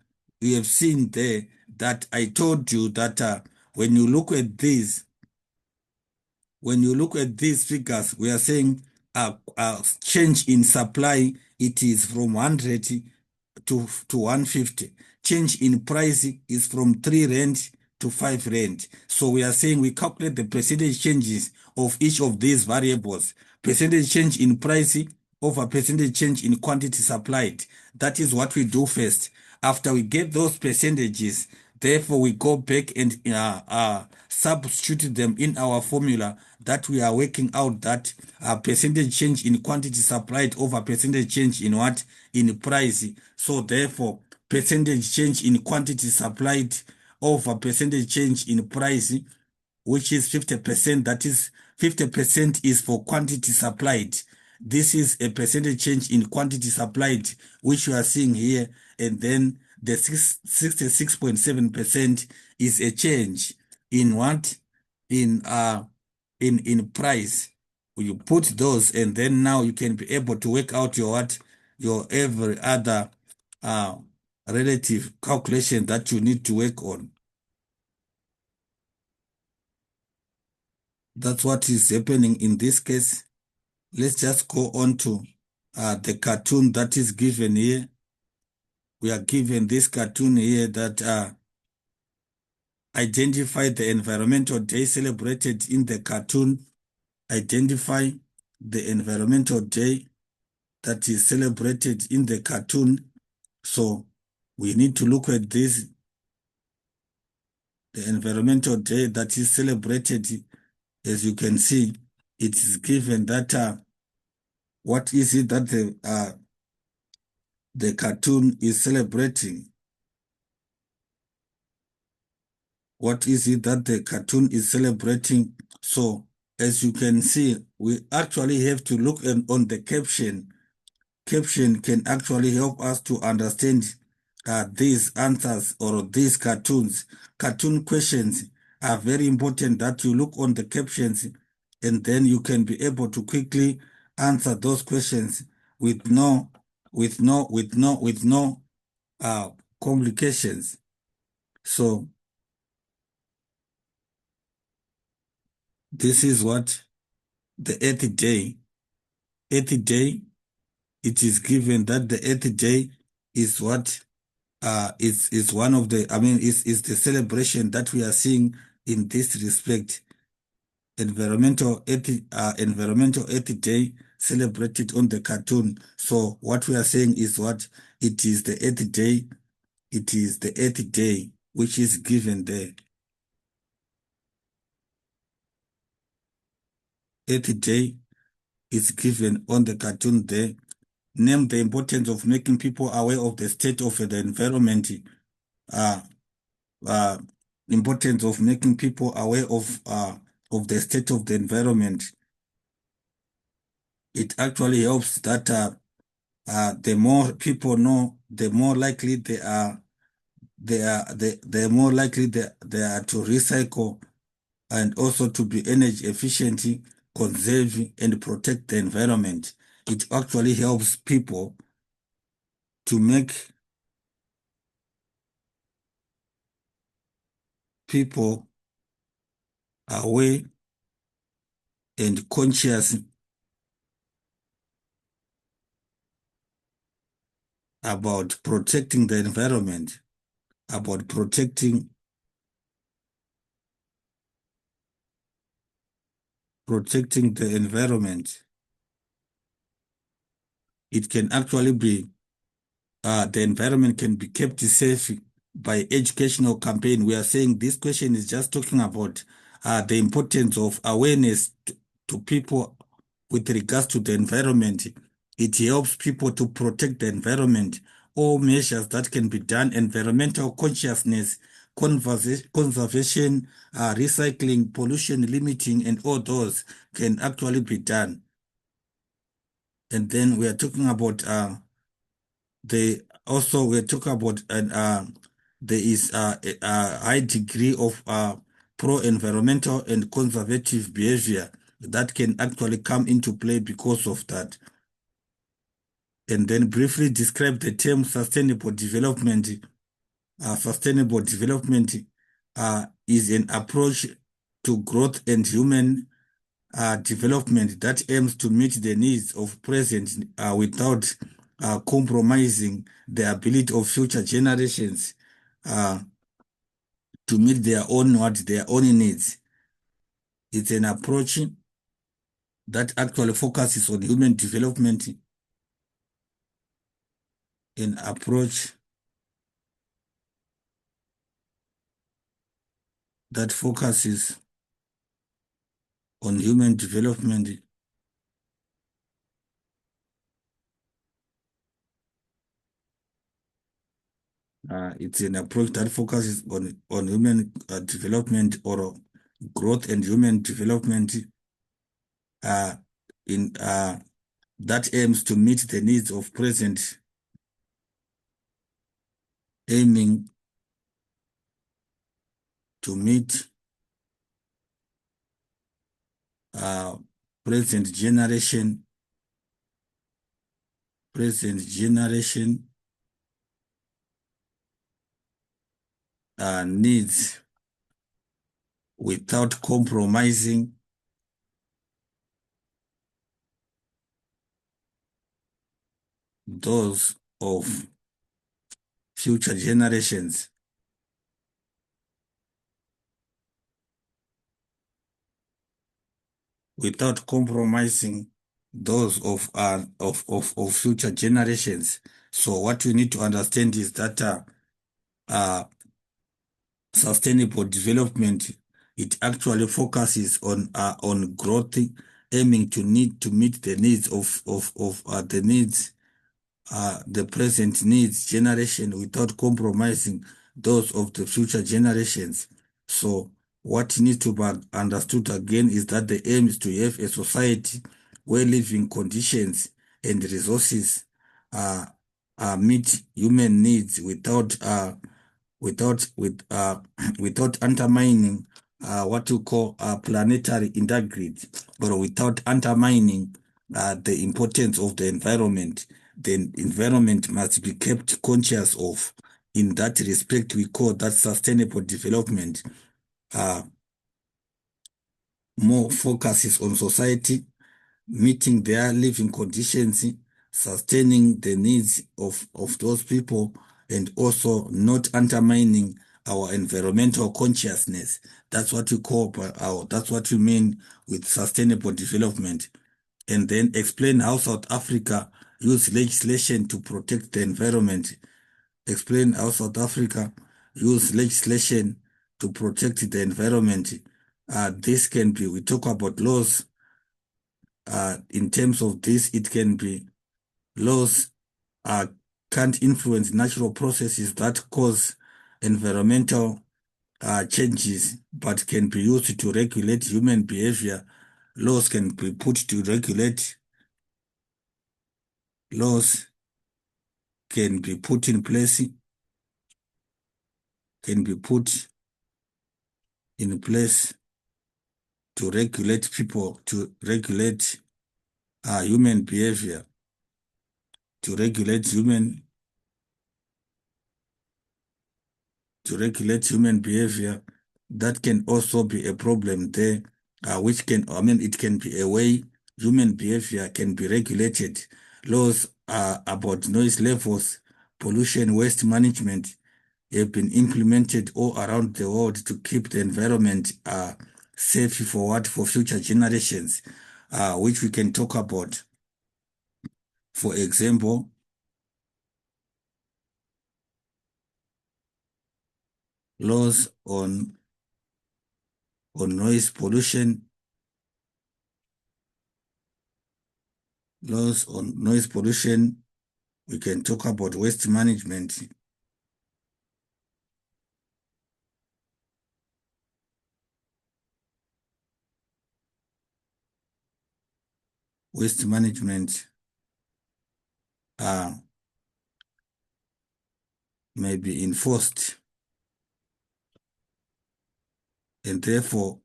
seen there, that I told you that when you look at these figures, we are saying change in supply, it is from 100 to 150. Change in price is from 3 rand to 5 rand. So we are saying we calculate the percentage changes of each of these variables. Percentage change in price over percentage change in quantity supplied. That is what we do first. After we get those percentages, therefore we go back and substitute them in our formula that we are working out that percentage change in quantity supplied over percentage change in what? In price. So therefore, percentage change in quantity supplied over percentage change in price, which is 50%. That is 50% is for quantity supplied. This is a percentage change in quantity supplied, which you are seeing here. And then the 66.7% is a change in what? In price. You put those, and then now you can be able to work out your what? Your every other uh, relative calculation that you need to work on. That's what is happening in this case. Let's just go on to the cartoon that is given here. We are given this cartoon here that identify the environmental day celebrated in the cartoon. Identify the environmental day that is celebrated in the cartoon. So we need to look at this, the environmental day that is celebrated. As you can see, it is given that what is it that the cartoon is celebrating? What is it that the cartoon is celebrating? So as you can see, we actually have to look on the caption. Caption can actually help us to understand these answers or these cartoons. Cartoon questions are very important that you look on the captions, and then you can be able to quickly answer those questions with no complications. So this is what the 8th day. 8th day, it is given that the 8th day is what is one of the, is the celebration that we are seeing in this respect. Environmental 8th day celebrated on the cartoon. So what we are saying is what? It is the 8th day. It is the 8th day which is given there. 8th day is given on the cartoon there. Name the importance of making people aware of the state of the environment. Uh, uh, Importance of making people aware of the state of the environment. It actually helps that the more people know, the more likely the more likely they are to recycle and also to be energy efficient, conserve and protect the environment. It actually helps people to make people aware and conscious about protecting the environment, about protecting the environment. It can actually be the environment can be kept safe by educational campaign. We are saying this question is just talking about the importance of awareness to people with regards to the environment. It helps people to protect the environment. All measures that can be done, environmental consciousness, conservation, recycling, pollution limiting, and all those can actually be done. And then we are talking about we're talking about there is a high degree of pro-environmental and conservative behavior that can actually come into play because of that. And then briefly describe the term sustainable development. Sustainable development is an approach to growth and human development that aims to meet the needs of present without compromising the ability of future generations to meet their own needs. It's an approach that actually focuses on human development, an approach that focuses on human development. It's an approach that focuses on human development or growth and human development uh, in that aims to meet the needs of present, aiming to meet uh, present generation needs without compromising those of future generations. Without compromising those of future generations. So what we need to understand is that uh, sustainable development, it actually focuses on growth, aiming to meet the needs of the present needs generation without compromising those of the future generations. So what needs to be understood again is that the aim is to have a society where living conditions and resources uh, meet human needs without undermining what you call planetary integrity, or without undermining the importance of the environment. The environment must be kept conscious of. In that respect, we call that sustainable development. Uh, More focuses on society meeting their living conditions, sustaining the needs of those people, and also not undermining our environmental consciousness. That's what we call that's what we mean with sustainable development. And then explain how South Africa use legislation to protect the environment. Explain how South Africa use legislation to protect the environment. This can be, we talk about laws. In terms of this, it can be laws can't influence natural processes that cause environmental changes, but can be used to regulate human behavior. Laws can be put to regulate, laws can be put in place, can be put in place to regulate people, to regulate human behavior, to regulate human behavior. That can also be a problem there, which can, I mean, it can be a way human behavior can be regulated. Laws about noise levels, pollution, waste management have been implemented all around the world to keep the environment safe for future generations, which we can talk about. For example, laws on noise pollution, laws on noise pollution. We can talk about waste management. Waste management uh, may be enforced, and therefore,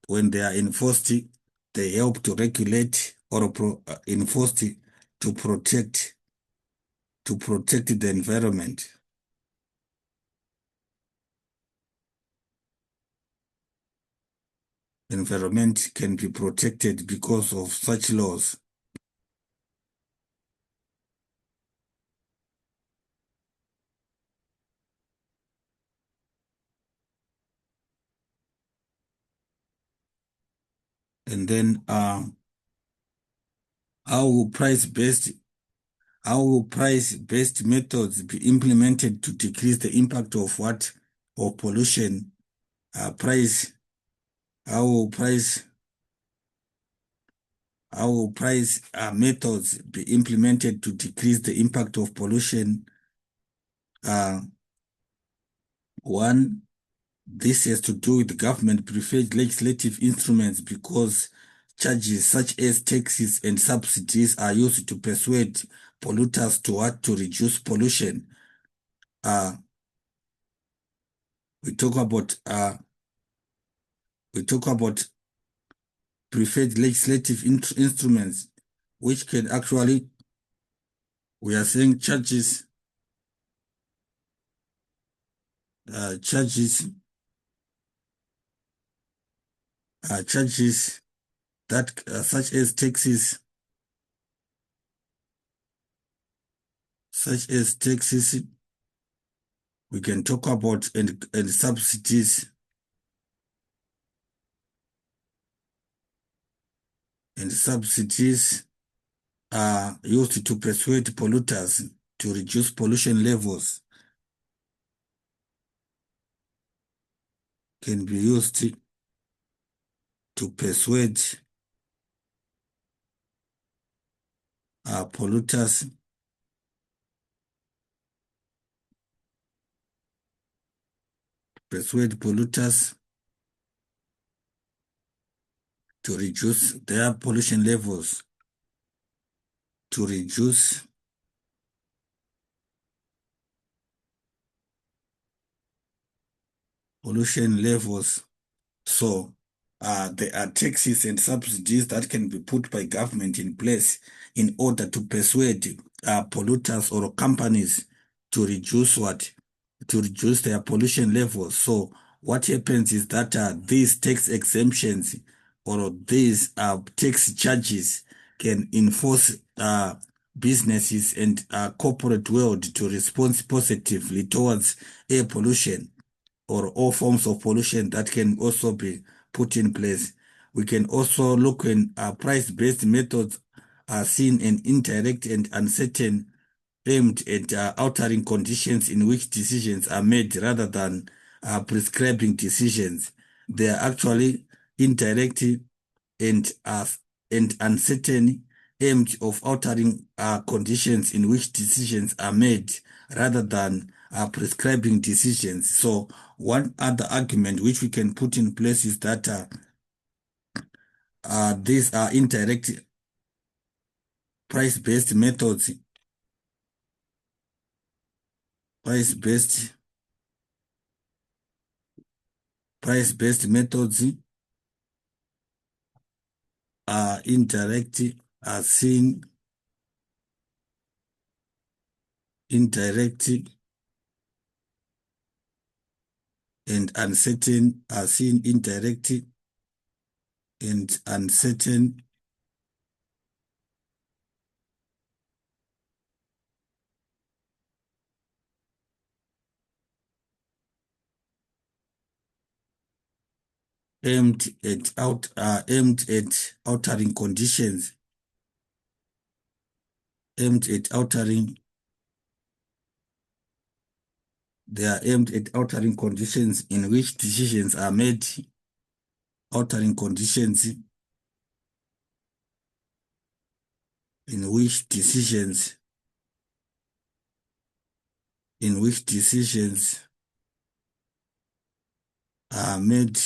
when they are enforced, they help to regulate or enforced to protect the environment. Environment can be protected because of such laws. And then how will price-based how will price-based methods be implemented to decrease the impact of what? Of pollution. Price. How will price methods be implemented to decrease the impact of pollution? Uh, One, this has to do with government preferred legislative instruments because charges such as taxes and subsidies are used to persuade polluters to what? To reduce pollution. Uh, we talk about preferred legislative instruments, which can actually, we are saying charges, charges that such as taxes, we can talk about and subsidies are used to persuade polluters to reduce pollution levels, can be used to persuade polluters to reduce their pollution levels, to reduce pollution levels. So there are taxes and subsidies that can be put by government in place in order to persuade polluters or companies to reduce what? To reduce their pollution levels. So what happens is that these tax exemptions or these tax charges can enforce businesses and corporate world to respond positively towards air pollution or all forms of pollution that can also be put in place. We can also look when price-based methods are seen and indirect and uncertain, aimed at altering conditions in which decisions are made rather than prescribing decisions. They are actually indirect and uncertain, aimed of altering conditions in which decisions are made rather than prescribing decisions. So one other argument which we can put in place is that these are indirect price-based methods, price-based methods are indirect, are seen indirect and uncertain, are seen indirect and uncertain aimed at altering conditions, aimed at altering they are aimed at altering conditions in which decisions are made, altering conditions in which decisions are made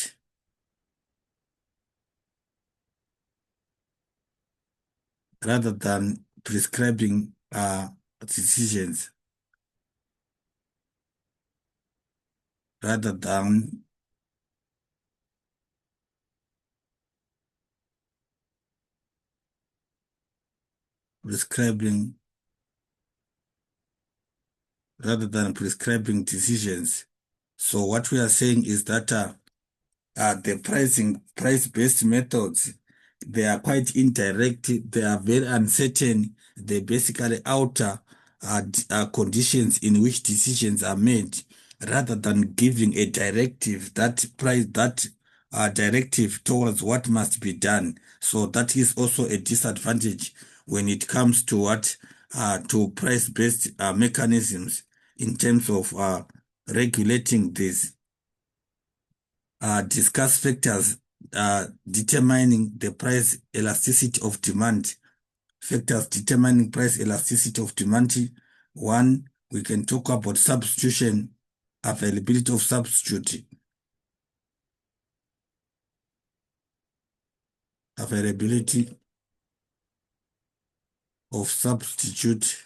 rather than prescribing decisions, rather than prescribing decisions. So what we are saying is that the price-based methods, they are quite indirect, they are very uncertain, they basically alter conditions in which decisions are made rather than giving a directive that directive towards what must be done. So that is also a disadvantage when it comes to to price-based mechanisms in terms of regulating this. Discuss factors determining the price elasticity of demand. Factors determining price elasticity of demand. One, we can talk about substitution, availability of substitute, availability of substitutes.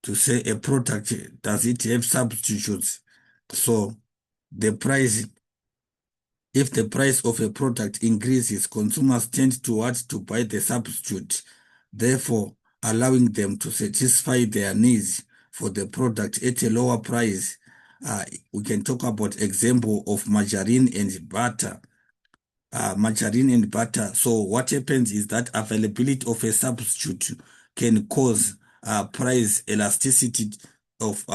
To say a product, does it have substitutes? So the price, if the price of a product increases, consumers tend to buy the substitute, therefore allowing them to satisfy their needs for the product at a lower price. We can talk about example of margarine and butter. Margarine and butter. So what happens is that availability of a substitute can cause price elasticity of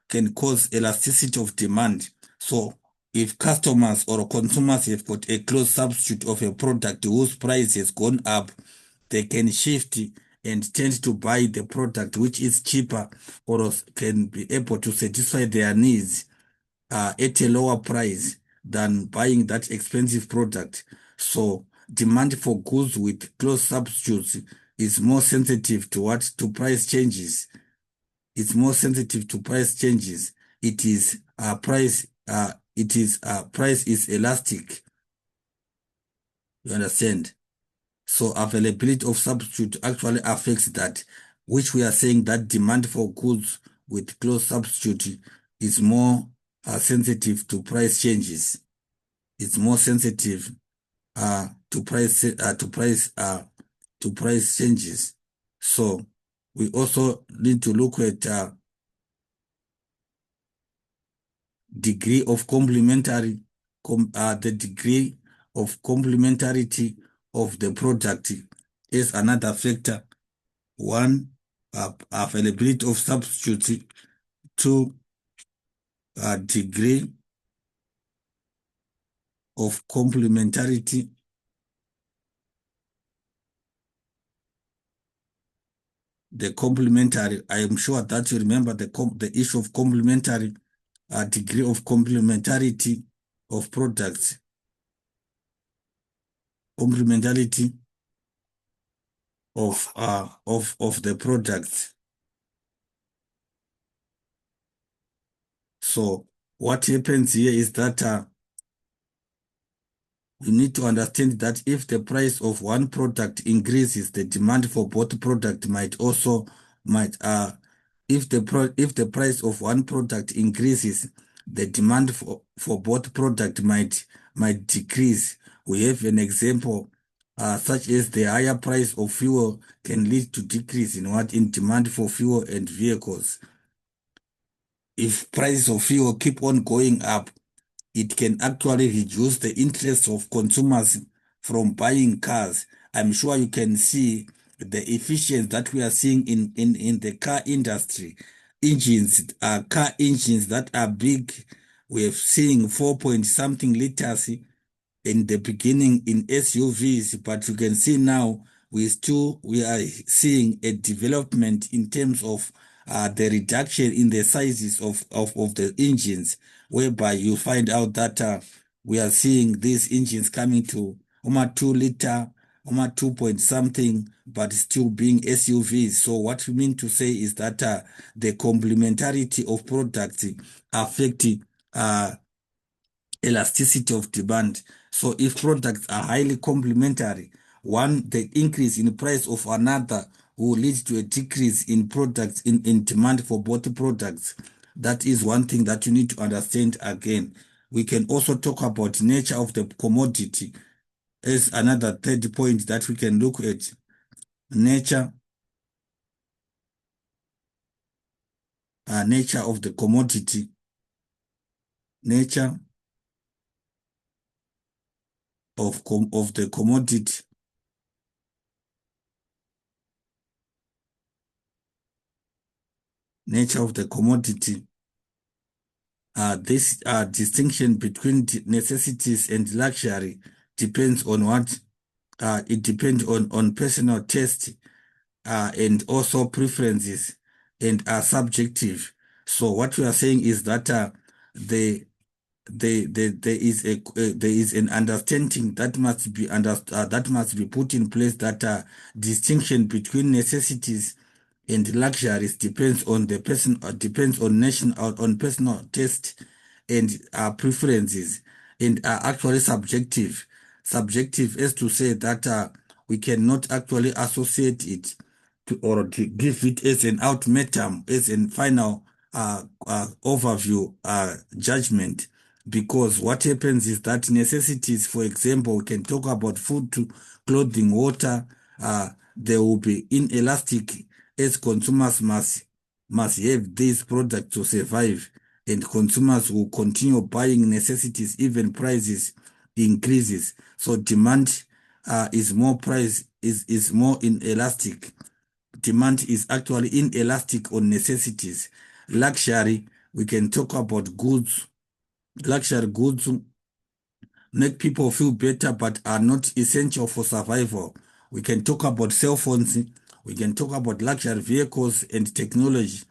can cause elasticity of demand. So if customers or consumers have got a close substitute of a product whose price has gone up, they can shift and tend to buy the product which is cheaper or can be able to satisfy their needs at a lower price than buying that expensive product. So demand for goods with close substitutes is more sensitive to price changes. It's more sensitive to price changes. Price is elastic. You understand? So availability of substitute actually affects that, which we are saying that demand for goods with close substitute is more sensitive to price changes. It's more sensitive to price changes. So we also need to look at degree of the degree of complementarity of the product is another factor. One, availability of substitutes. Two, degree of complementarity. The complementary, I am sure that you remember the issue of complementary, degree of complementarity of products. Complementarity of the products. So what happens here is that you need to understand that if the price of one product increases, the demand for both product if the price of one product increases, the demand for both product might decrease. We have an example such as the higher price of fuel can lead to decrease in demand for fuel and vehicles. If prices of fuel keep on going up, it can actually reduce the interest of consumers from buying cars. I'm sure you can see the efficiency that we are seeing in the car industry. Car engines that are big. We're seeing 4 point something liters in the beginning in SUVs, but you can see now we are seeing a development in terms of the reduction in the sizes of the engines, whereby you find out that we are seeing these engines coming to 2 liter, 2 point something, but still being SUVs. So what we mean to say is that the complementarity of products affect uh, elasticity of demand. So if products are highly complementary, the increase in price of another will lead to a decrease in products in demand for both products. That is one thing that you need to understand again. We can also talk about nature of the commodity as another third point that we can look at. Nature of the commodity. Nature of the commodity. Nature of the commodity. This distinction between necessities and luxury depends on what it depends on personal taste and also preferences and are subjective. So what we are saying is that the there is an understanding that must be that must be put in place that distinction between necessities and luxuries depends on the person depends on on personal taste and preferences and are actually subjective as to say that we cannot actually associate it or to give it as an ultimatum as a final overview judgment, because what happens is that necessities, for example, we can talk about food, to clothing, water, they will be inelastic as consumers must have these products to survive, and consumers will continue buying necessities even prices increases. So demand is more price is more inelastic. Demand is actually inelastic on necessities. Luxury, we can talk about goods. Luxury goods make people feel better but are not essential for survival. We can talk about cell phones. We can talk about luxury vehicles and technology.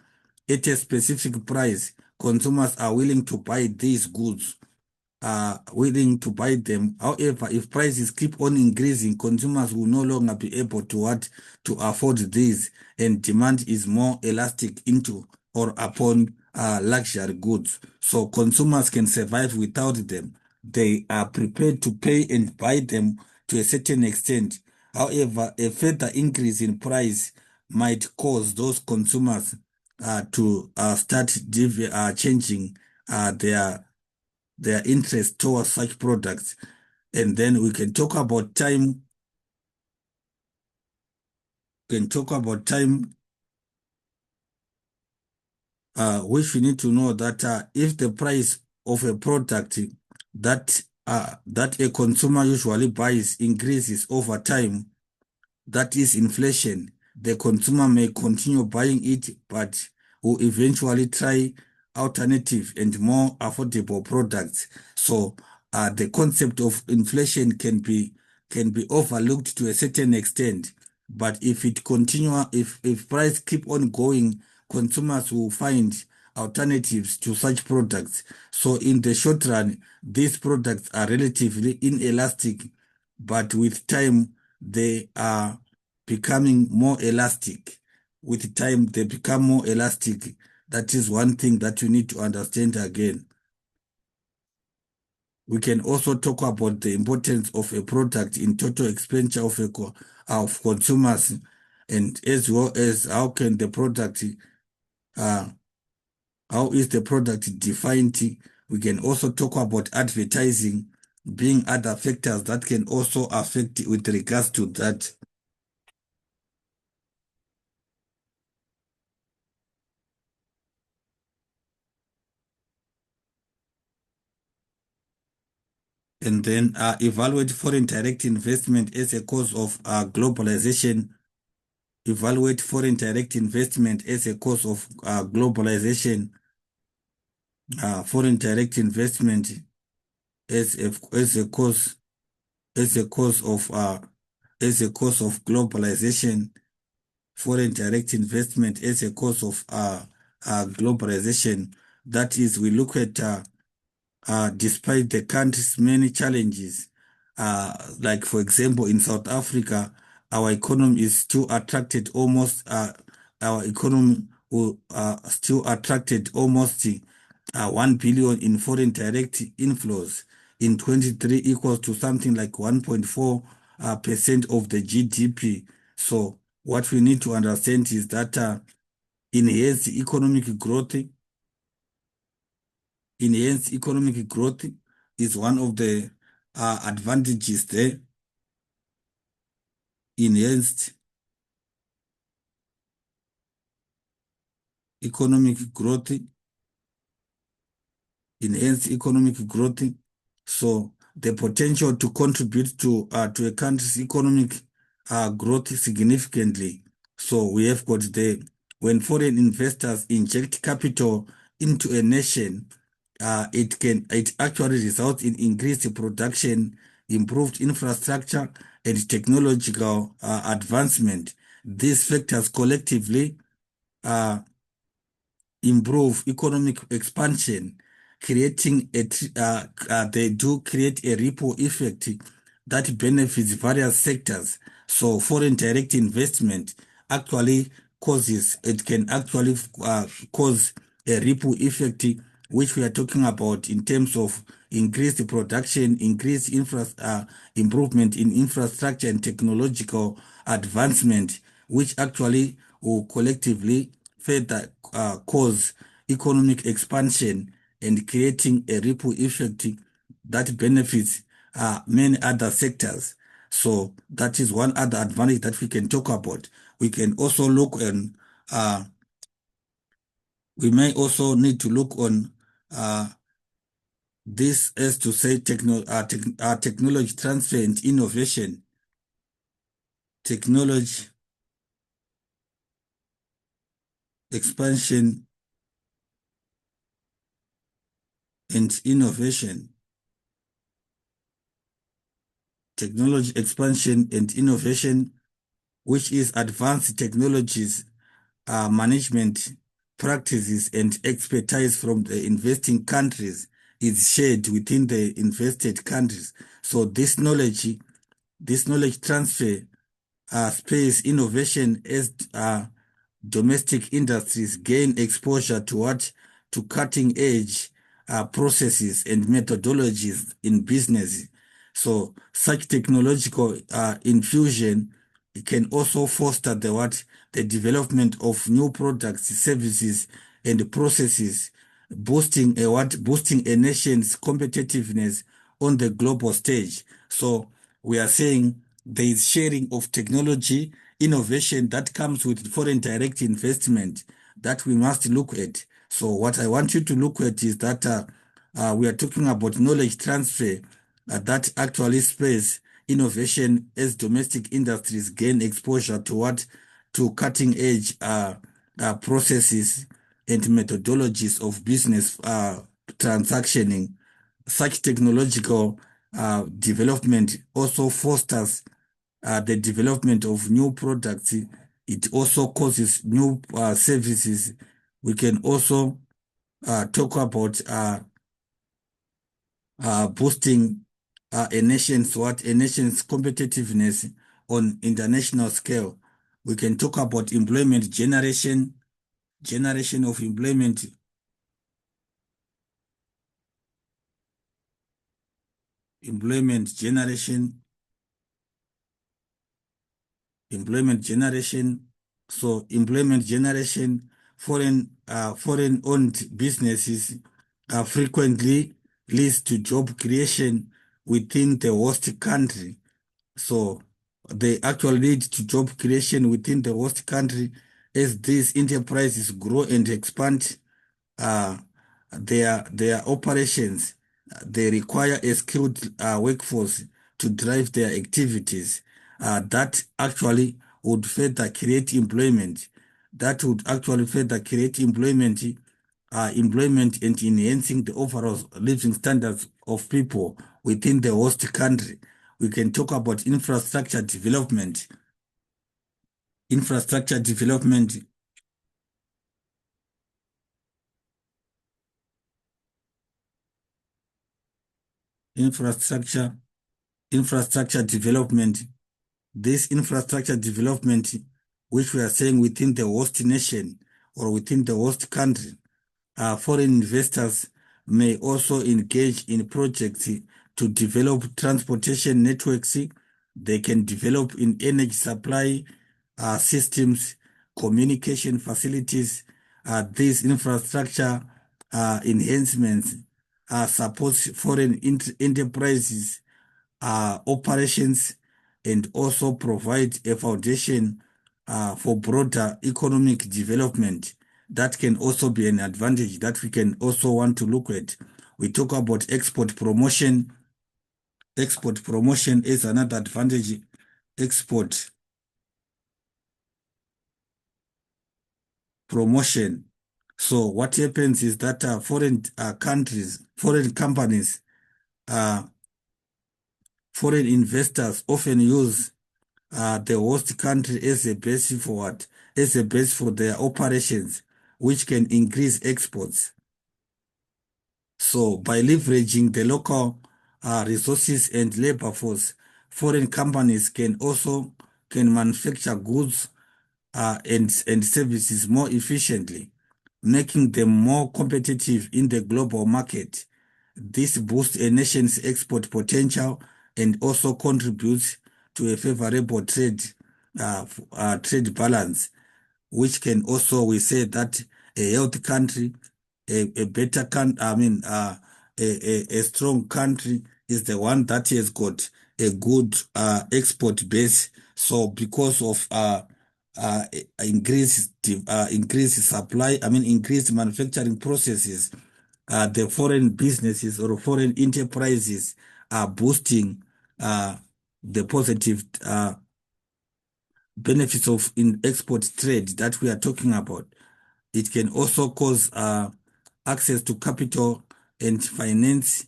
At a specific price, consumers are willing to buy these goods, are willing to buy them. However, if prices keep on increasing, consumers will no longer be able to afford these, and demand is more elastic into or upon luxury goods. So consumers can survive without them. They are prepared to pay and buy them to a certain extent. However, a further increase in price might cause those consumers to start changing their interest towards such products. And then we can talk about time. We can talk about time, which we need to know that if the price of a product that a consumer usually buys increases over time, that is inflation. The consumer may continue buying it, but will eventually try alternative and more affordable products. So the concept of inflation can be overlooked to a certain extent. But if it continue, if price keep on going, consumers will find alternatives to such products. So in the short run, these products are relatively inelastic, but with time they are becoming more elastic. With time, they become more elastic. That is one thing that you need to understand again. We can also talk about the importance of a product in total expenditure of consumers, and as well as uh, how is the product defined. We can also talk about advertising being other factors that can also affect with regards to that. And then evaluate foreign direct investment as a cause of globalization. Evaluate foreign direct investment as a cause of globalization. Foreign direct investment as a cause as a cause of as a cause of globalization. Foreign direct investment as a cause of globalization. That is, we look at despite the country's many challenges. Like, for example, in South Africa, our economy is still attracted almost, our economy will, still attracted almost 1 billion in foreign direct inflows in 23 equals to something like 1.4 percent of the GDP. So what we need to understand is that enhanced economic growth enhanced economic growth is one of the advantages there. Enhanced economic growth, enhanced economic growth. So the potential to contribute to a country's economic growth significantly. So we have got the when foreign investors inject capital into a nation, it actually results in increased production, improved infrastructure, and technological advancement. These factors collectively uh, improve economic expansion, creating they do create a ripple effect that benefits various sectors. So foreign direct investment actually it can actually cause a ripple effect, which we are talking about in terms of increased production, improvement in infrastructure and technological advancement, which actually will collectively further cause economic expansion and creating a ripple effect that benefits many other sectors. So that is one other advantage that we can talk about. We can also look on, uh, we may also need to look on uh, this as to say technology transfer and innovation, technology expansion and innovation, technology expansion and innovation, which is advanced technologies, management practices, and expertise from the investing countries is shared within the invested countries. So this knowledge transfer space innovation as domestic industries gain exposure to cutting edge processes and methodologies in business. So such technological infusion can also foster the development of new products, services, and processes, boosting a nation's competitiveness on the global stage. So we are saying there is sharing of technology innovation that comes with foreign direct investment that we must look at. So what I want you to look at is that we are talking about knowledge transfer that actually space innovation as domestic industries gain exposure to cutting edge processes and methodologies of business transactioning. Such technological development also fosters the development of new products. It also causes new services. We can also talk about boosting a nation's competitiveness on international scale. We can talk about employment generation of employment generation, employment generation. So employment generation, foreign owned businesses frequently leads to job creation within the host country. So they actually lead to job creation within the host country as these enterprises grow and expand uh, their operations. They require a skilled workforce to drive their activities. That actually would further create employment. That would actually further create employment and enhancing the overall living standards of people within the host country. We can talk about infrastructure development, infrastructure, infrastructure development. This infrastructure development, which we are saying within the host nation or within the host country, foreign investors may also engage in projects to develop transportation networks. They can develop in energy supply systems, communication facilities. These infrastructure enhancements supports foreign enterprises operations and also provide a foundation for broader economic development. That can also be an advantage that we can also want to look at. We talk about export promotion. Export promotion is another advantage. Export promotion. So what happens is that foreign countries, foreign companies, uh, foreign investors often use the host country as a base for what? As a base for their operations, which can increase exports. So by leveraging the local resources and labor force, foreign companies can manufacture goods and services more efficiently, making them more competitive in the global market. This boosts a nation's export potential and also contributes to a favorable trade balance, which can also, we say that a healthy country, a better country, a strong country is the one that has got a good export base. So because of increased supply, increased manufacturing processes, the foreign businesses or foreign enterprises are boosting uh, the positive benefits of in export trade that we are talking about. It can also cause access to capital and finance.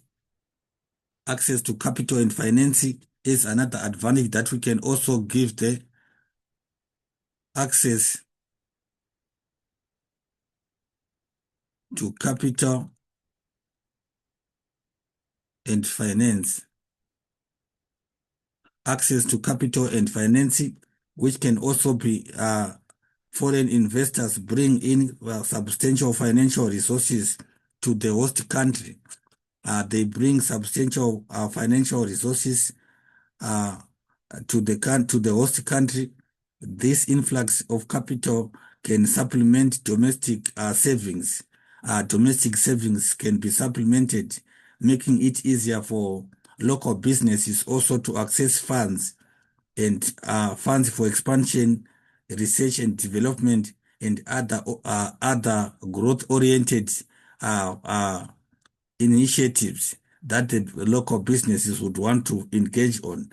Access to capital and financing is another advantage that we can also give the access to capital and finance. Access to capital and financing, which can also be foreign investors bring in substantial financial resources to the host country. They bring substantial financial resources uh, to the host country. This influx of capital can supplement domestic savings. Domestic savings can be supplemented, making it easier for local businesses also to access funds and funds for expansion, research and development, and other growth-oriented uh, uh, initiatives that the local businesses would want to engage on.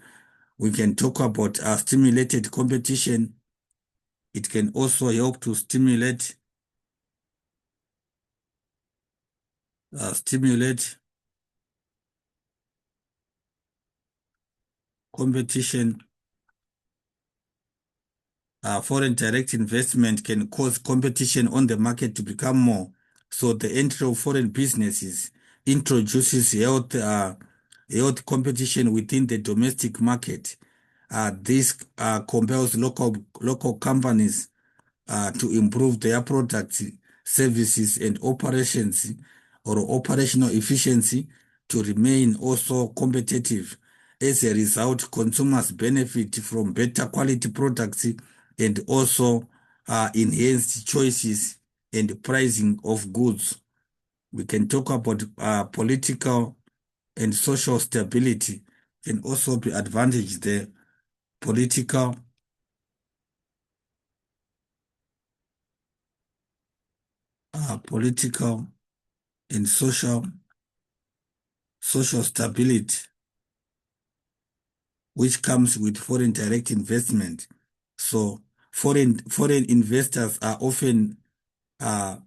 We can talk about stimulated competition. It can also help to stimulate competition. Foreign direct investment can cause competition on the market to become more. So the entry of foreign businesses introduces health competition within the domestic market. This compels local companies to improve their products, services, and operations or operational efficiency to remain also competitive. As a result, consumers benefit from better quality products and also enhanced choices and pricing of goods. We can talk about political and social stability can also be advantage there. Political, political and social stability, which comes with foreign direct investment. So foreign investors are often uh,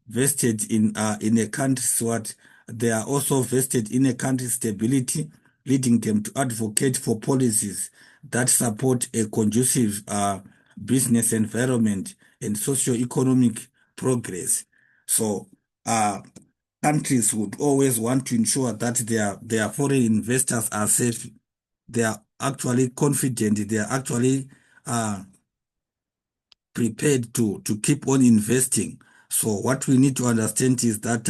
vested in a country's what they are also vested in a country's stability, leading them to advocate for policies that support a conducive business environment and socio-economic progress. So uh, countries would always want to ensure that their foreign investors are safe. They are actually confident. They are actually uh, prepared to keep on investing. So what we need to understand is that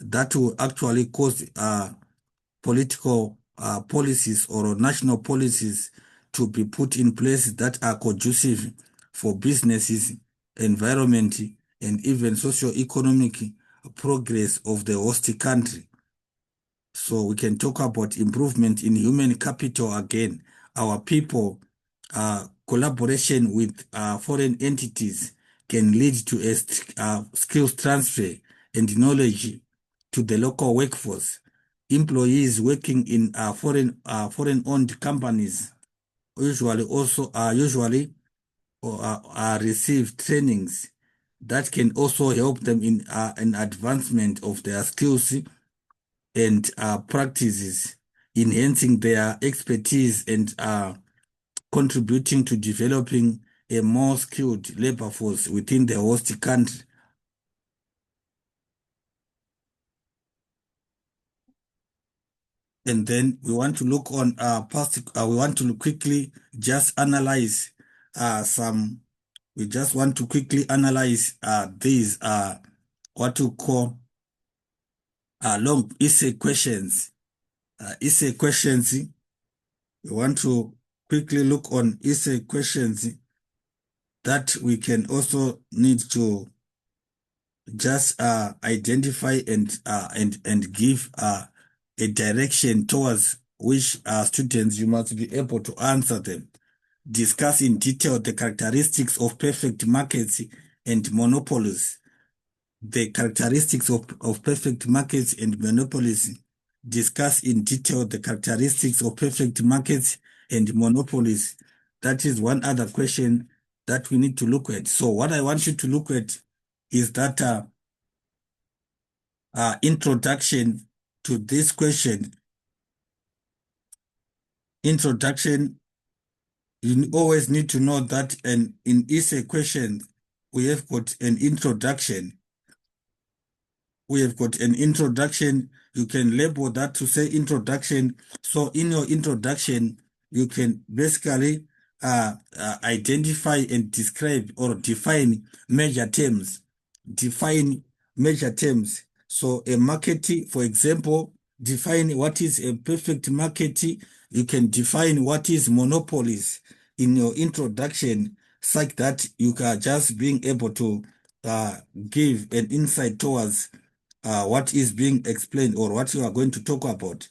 that will actually cause political policies or national policies to be put in place that are conducive for businesses, environment, and even socio-economic progress of the host country. So we can talk about improvement in human capital again. Our people, collaboration with foreign entities can lead to a skills transfer and knowledge to the local workforce. Employees working in foreign-owned companies usually receive trainings that can also help them in an advancement of their skills and practices, enhancing their expertise and contributing to developing a more skilled labor force within the host country. And then we want to look on we want to quickly just analyze some, we just want to quickly analyze these what to call long essay questions. Essay questions, we want to quickly look on essay questions that we can also need to just identify and give a direction towards which students you must be able to answer them. Discuss in detail the characteristics of perfect markets and monopolies. The characteristics of perfect markets and monopolies. Discuss in detail the characteristics of perfect markets and monopolies. That is one other question that we need to look at. So what I want you to look at is that introduction to this question. Introduction, you always need to know that in essay question, we have got an introduction. We have got an introduction. You can label that to say introduction. So in your introduction, you can basically identify and describe or define major terms. Define major terms. So a market, for example, define what is a perfect market. You can define what is monopolies in your introduction, such that you can just being able to give an insight towards what is being explained or what you are going to talk about.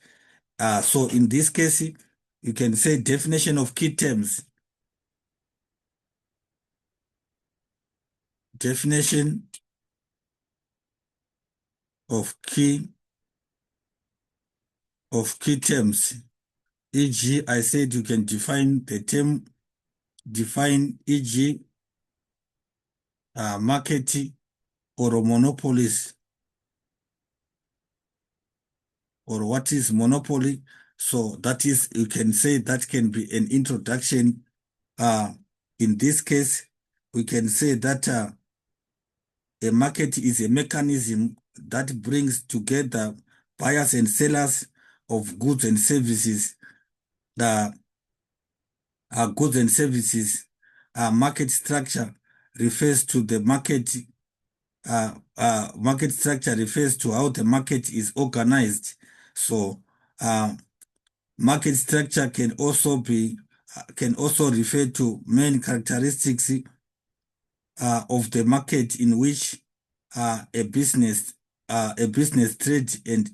So in this case, you can say definition of key terms. Definition of key terms. E.g., I said you can define the term, define e.g. Market or monopolies, or what is monopoly. So that is, you can say that can be an introduction. In this case, we can say that a market is a mechanism that brings together buyers and sellers of goods and services. The goods and services market structure refers to the market. Market structure refers to how the market is organized. So market structure can also refer to main characteristics of the market in which a business trade and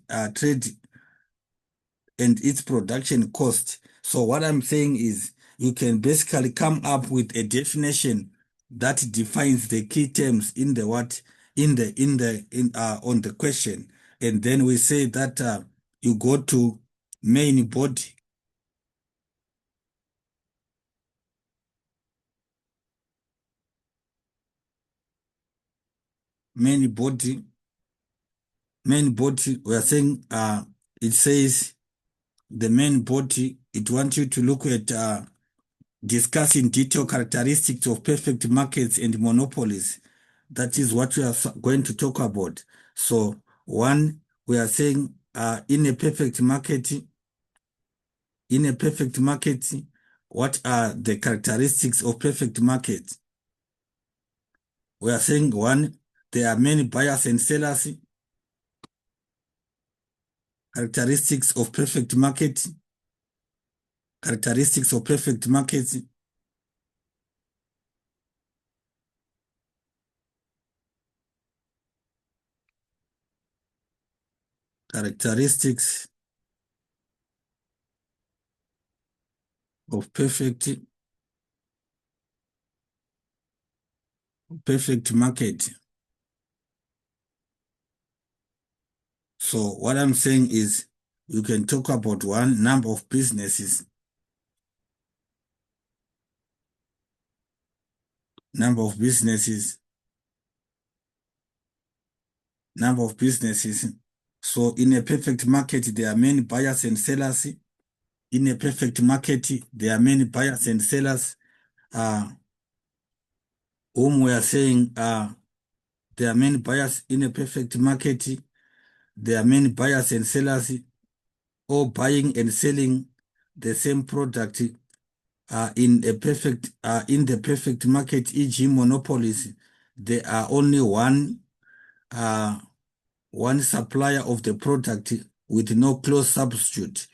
its production cost. So what I'm saying is you can basically come up with a definition that defines the key terms in the what in on the question, and then we say that you go to main body. Main body, we are saying it says the main body, it wants you to look at discuss in detail characteristics of perfect markets and monopolies. That is what we are going to talk about. So one, we are saying in a perfect market, what are the characteristics of perfect market? We are saying one, there are many buyers and sellers. Characteristics of perfect market. Characteristics of perfect market. Characteristics of perfect market. So what I'm saying is you can talk about one, number of businesses. Number of businesses. number of businesses. So in a perfect market, there are many buyers and sellers. In a perfect market, there are many buyers and sellers, uh, whom we are saying there are many buyers in a perfect market. There are many buyers and sellers, all buying and selling the same product in the perfect market, e.g., monopolies. There are only uh, one supplier of the product with no close substitute.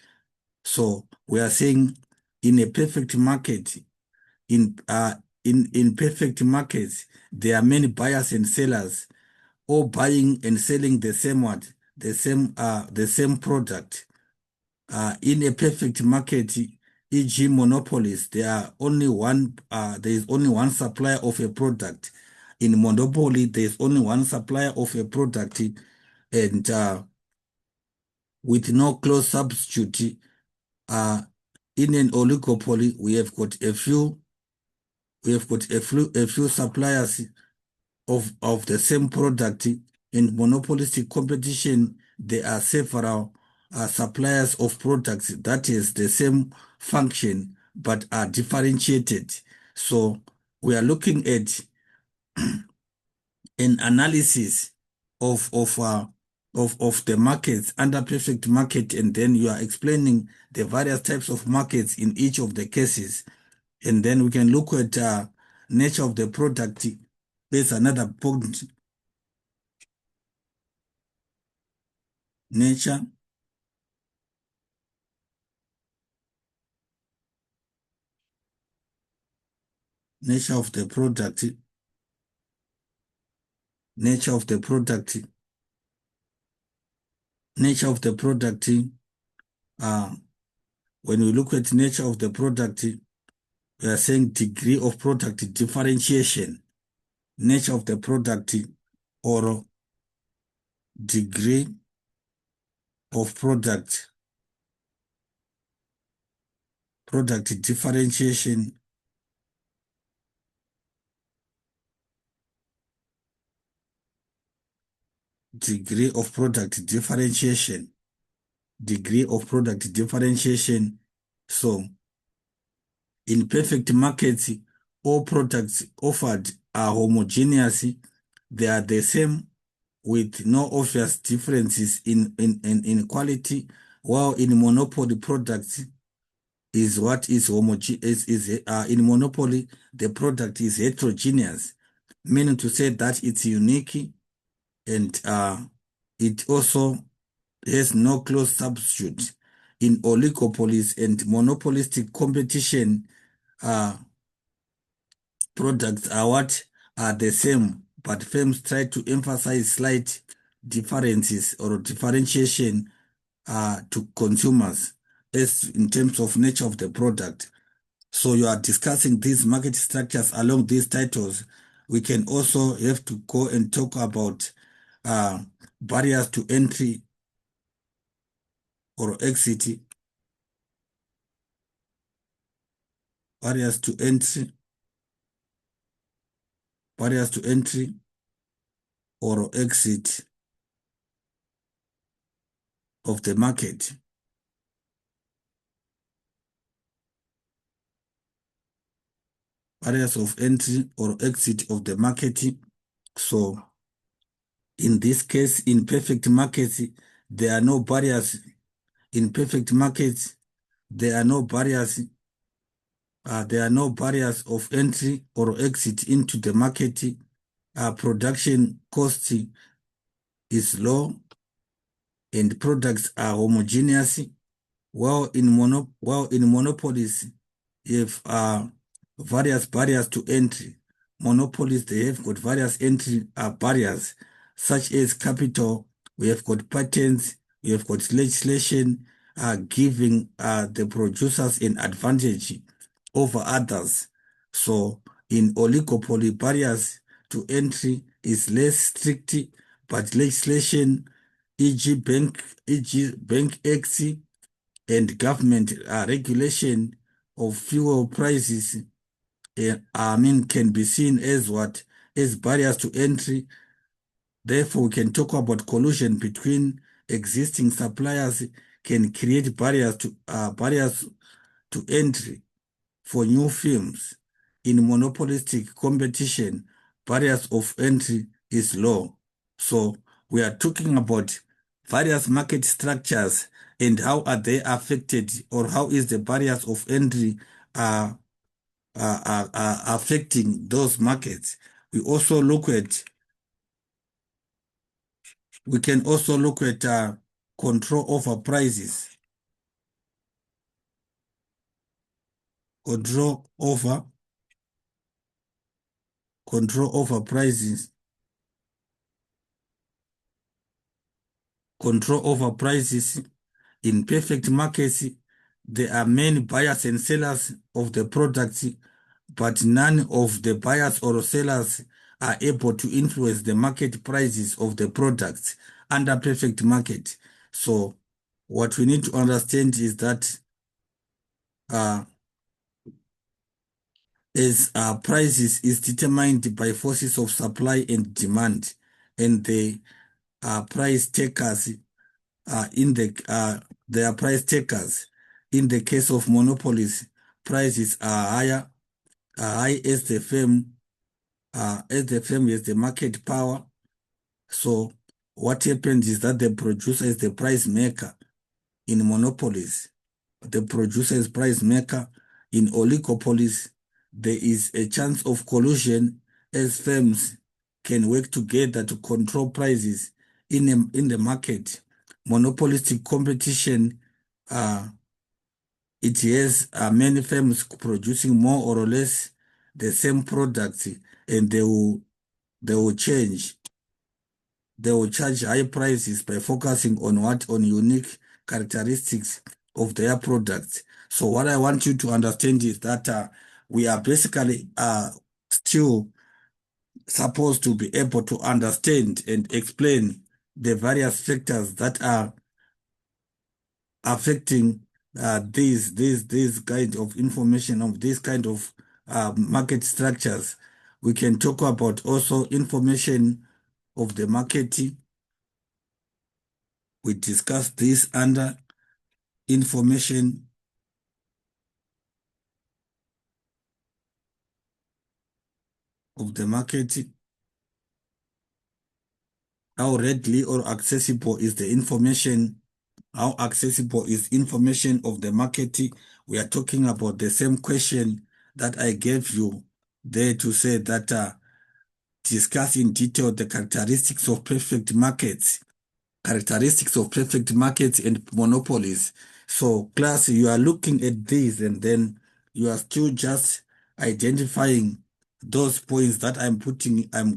So we are saying in a perfect market, in uh, in perfect markets, there are many buyers and sellers, all buying and selling the same what, the same product. In a perfect market, e.g., monopolies, there is only one supplier of a product. In monopoly, there is only one supplier of a product, and with no close substitute. Uh, in an oligopoly, we have got a few suppliers of the same product. In monopolistic competition, there are several suppliers of products that is the same function but are differentiated. So we are looking at an analysis of the markets under perfect market, and then you are explaining the various types of markets in each of the cases, and then we can look at nature of the product. There's another point. Nature nature of the product nature of the product nature of the product uh, when we look at nature of the product, we are saying degree of product differentiation. Nature of the product, or degree of product differentiation. Degree of product differentiation. Degree of product differentiation. So in perfect markets, all products offered are homogeneous. They are the same with no obvious differences in quality, while in monopoly products is what is homogeneous. In monopoly, the product is heterogeneous, meaning to say that it's unique, and it also has no close substitute. In oligopolies and monopolistic competition, uh, products are what are the same, but firms try to emphasize slight differences or differentiation to consumers as in terms of nature of the product. So you are discussing these market structures along these titles. We can also have to go and talk about uh, barriers to entry or exit, barriers to entry, barriers to entry or exit of the market. Barriers of entry or exit of the market. So in this case, in perfect markets, there are no barriers. In perfect markets, there are no barriers. There are no barriers of entry or exit into the market. Production cost is low and products are homogeneous. While in monopolies, you have various barriers to entry. Monopolies, they have got various entry barriers, such as capital. We have got patents. We have got legislation giving the producers an advantage over others. So in oligopoly, barriers to entry is less strict, but legislation, e.g. Bank Acts and government regulation of fuel prices, can be seen as what? As barriers to entry Therefore, we can talk about collusion between existing suppliers can create barriers to entry for new firms. In monopolistic competition, barriers of entry is low. So we are talking about various market structures and how are they affected, or how is the barriers of entry uh, affecting those markets. We also look at we can also look at control over prices, control over control over prices, control over prices. In perfect markets, there are many buyers and sellers of the products, but none of the buyers or sellers are able to influence the market prices of the products under perfect market. So what we need to understand is that uh, as prices is determined by forces of supply and demand, and the price takers in the they are price takers. In the case of monopolies, prices are high as the firm has the market power. So what happens is that the producer is the price maker in monopolies. The producer is price maker. In oligopolies, there is a chance of collusion as firms can work together to control prices in the market. Monopolistic competition, uh, it has many firms producing more or less the same products, and they will change. They will charge high prices by focusing on unique characteristics of their products. So what I want you to understand is that we are basically still supposed to be able to understand and explain the various factors that are affecting these kind of information of this kind of market structures. We can talk about also information of the market. We discussed this under information of the market. How readily or accessible is the information? How accessible is information of the market? We are talking about the same question that I gave you there to say that discuss in detail the characteristics of perfect markets, and monopolies. So class, you are looking at these and then you are still just identifying those points that I'm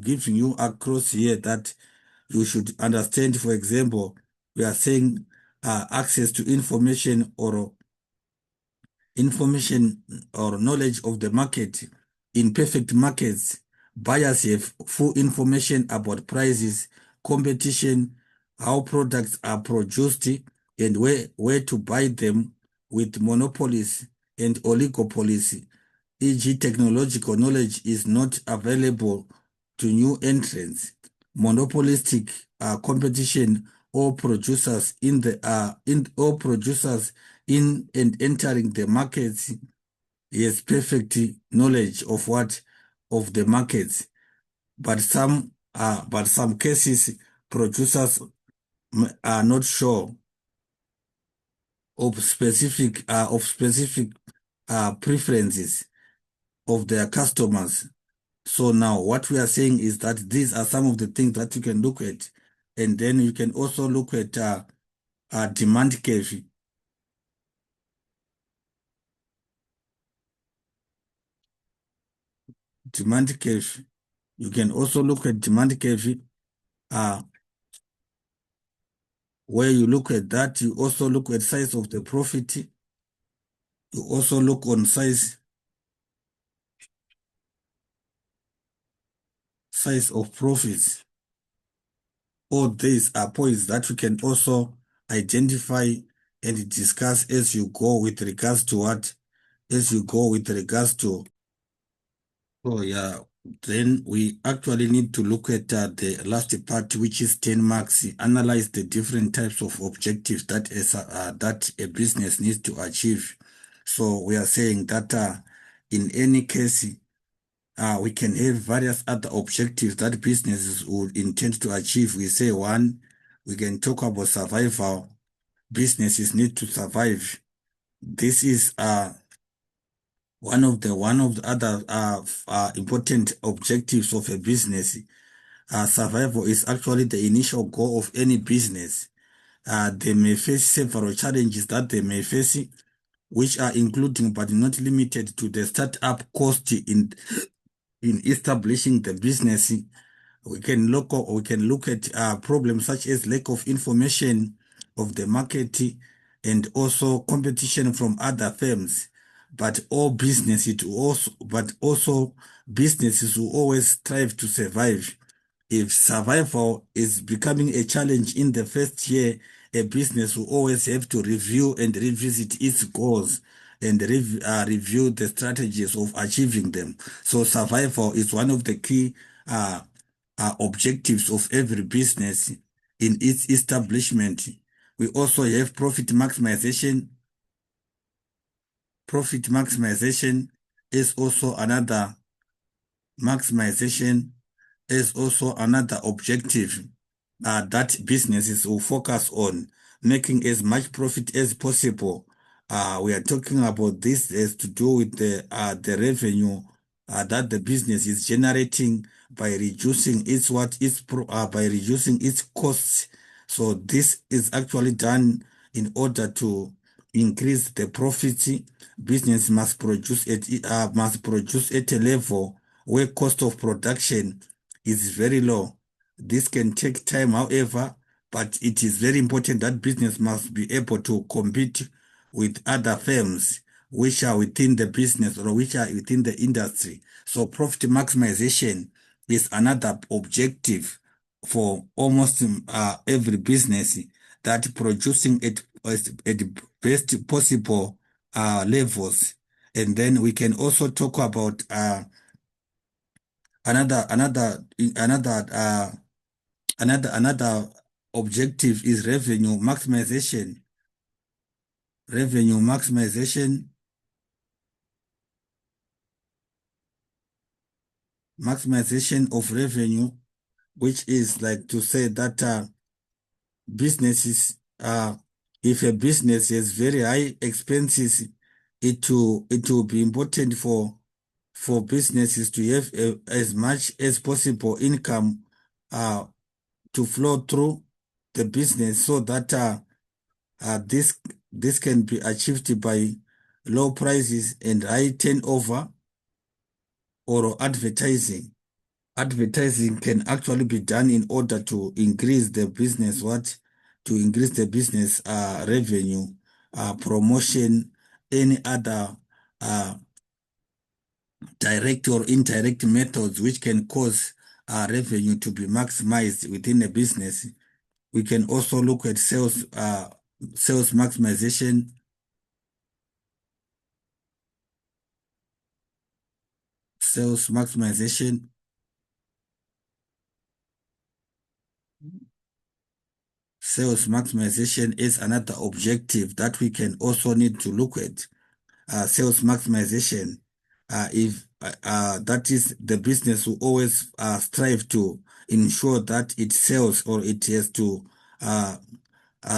giving you across here that you should understand. For example, we are saying access to information or knowledge of the market. In perfect markets, buyers have full information about prices, competition, how products are produced, and where to buy them. With monopolies and oligopolies, e.g., technological knowledge is not available to new entrants. Monopolistic competition, all producers in and entering the markets has perfect knowledge of the markets, but some cases producers are not sure of specific preferences of their customers. So now what we are saying is that these are some of the things that you can look at, and then you can also look at demand curve. Demand curve. You can also look at demand curve, uh, where you look at that. You also look at size of the profit. You also look on size of profits. All these are points that you can also identify and discuss as you go with regards to what? As you go with regards to, oh yeah. Then we actually need to look at the last part, which is 10 marks. Analyze the different types of objectives that a business needs to achieve. So we are saying that in any case, we can have various other objectives that businesses would intend to achieve. We say one, we can talk about survival. Businesses need to survive. This is one of the other important objectives of a business. Survival is actually the initial goal of any business. They may face several challenges that they may face, which are including but not limited to the startup cost in establishing the business. We can look at problems such as lack of information of the market and also competition from other firms. But also businesses will always strive to survive. If survival is becoming a challenge in the first year, a business will always have to review and revisit its goals and review the strategies of achieving them. So survival is one of the key uh, objectives of every business in its establishment. We also have profit maximization. Profit maximization is also another maximization is also another objective that businesses will focus on making as much profit as possible. We are talking about this as to do with the revenue that the business is generating by reducing by reducing its costs. So this is actually done in order to increase the profits. Business must produce at a level where cost of production is very low. This can take time, however, but it is very important that business must be able to compete with other firms which are within the business or which are within the industry. So profit maximization is another objective for almost every business, that producing at best possible levels. And then we can also talk about another another another another objective is revenue maximization. Revenue maximization of revenue, which is like to say that businesses if a business has very high expenses, it will be important for businesses to have as much as possible income uh, to flow through the business, so that this can be achieved by low prices and high turnover or advertising. Advertising can actually be done in order to increase the business revenue, promotion, any other uh, direct or indirect methods which can cause revenue to be maximized within a business. We can also look at sales maximization. Sales maximization. Sales maximization is another objective that we can also need to look at. Sales maximization, if that is the business will always strive to ensure that it sells, or it has to uh,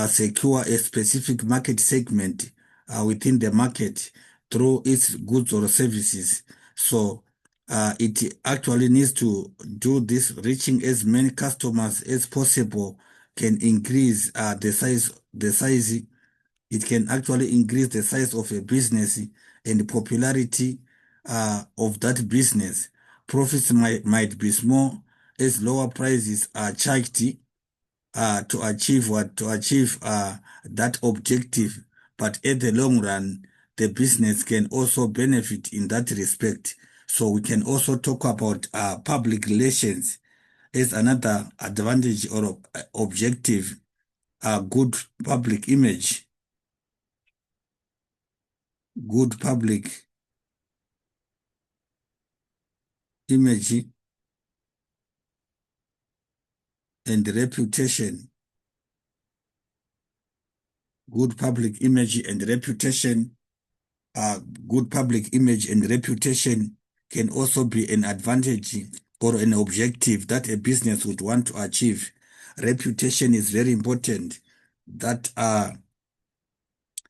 secure a specific market segment within the market through its goods or services. So it actually needs to do this. Reaching as many customers as possible can increase the size. It can actually increase the size of a business and the popularity of that business. Profits might be small as lower prices are charged to achieve that objective, but at the long run the business can also benefit in that respect. So we can also talk about public relations as another advantage or objective. Good public image. Good public image and reputation. Good public image and reputation. Good public image and reputation can also be an advantage or an objective that a business would want to achieve. Reputation is very important. That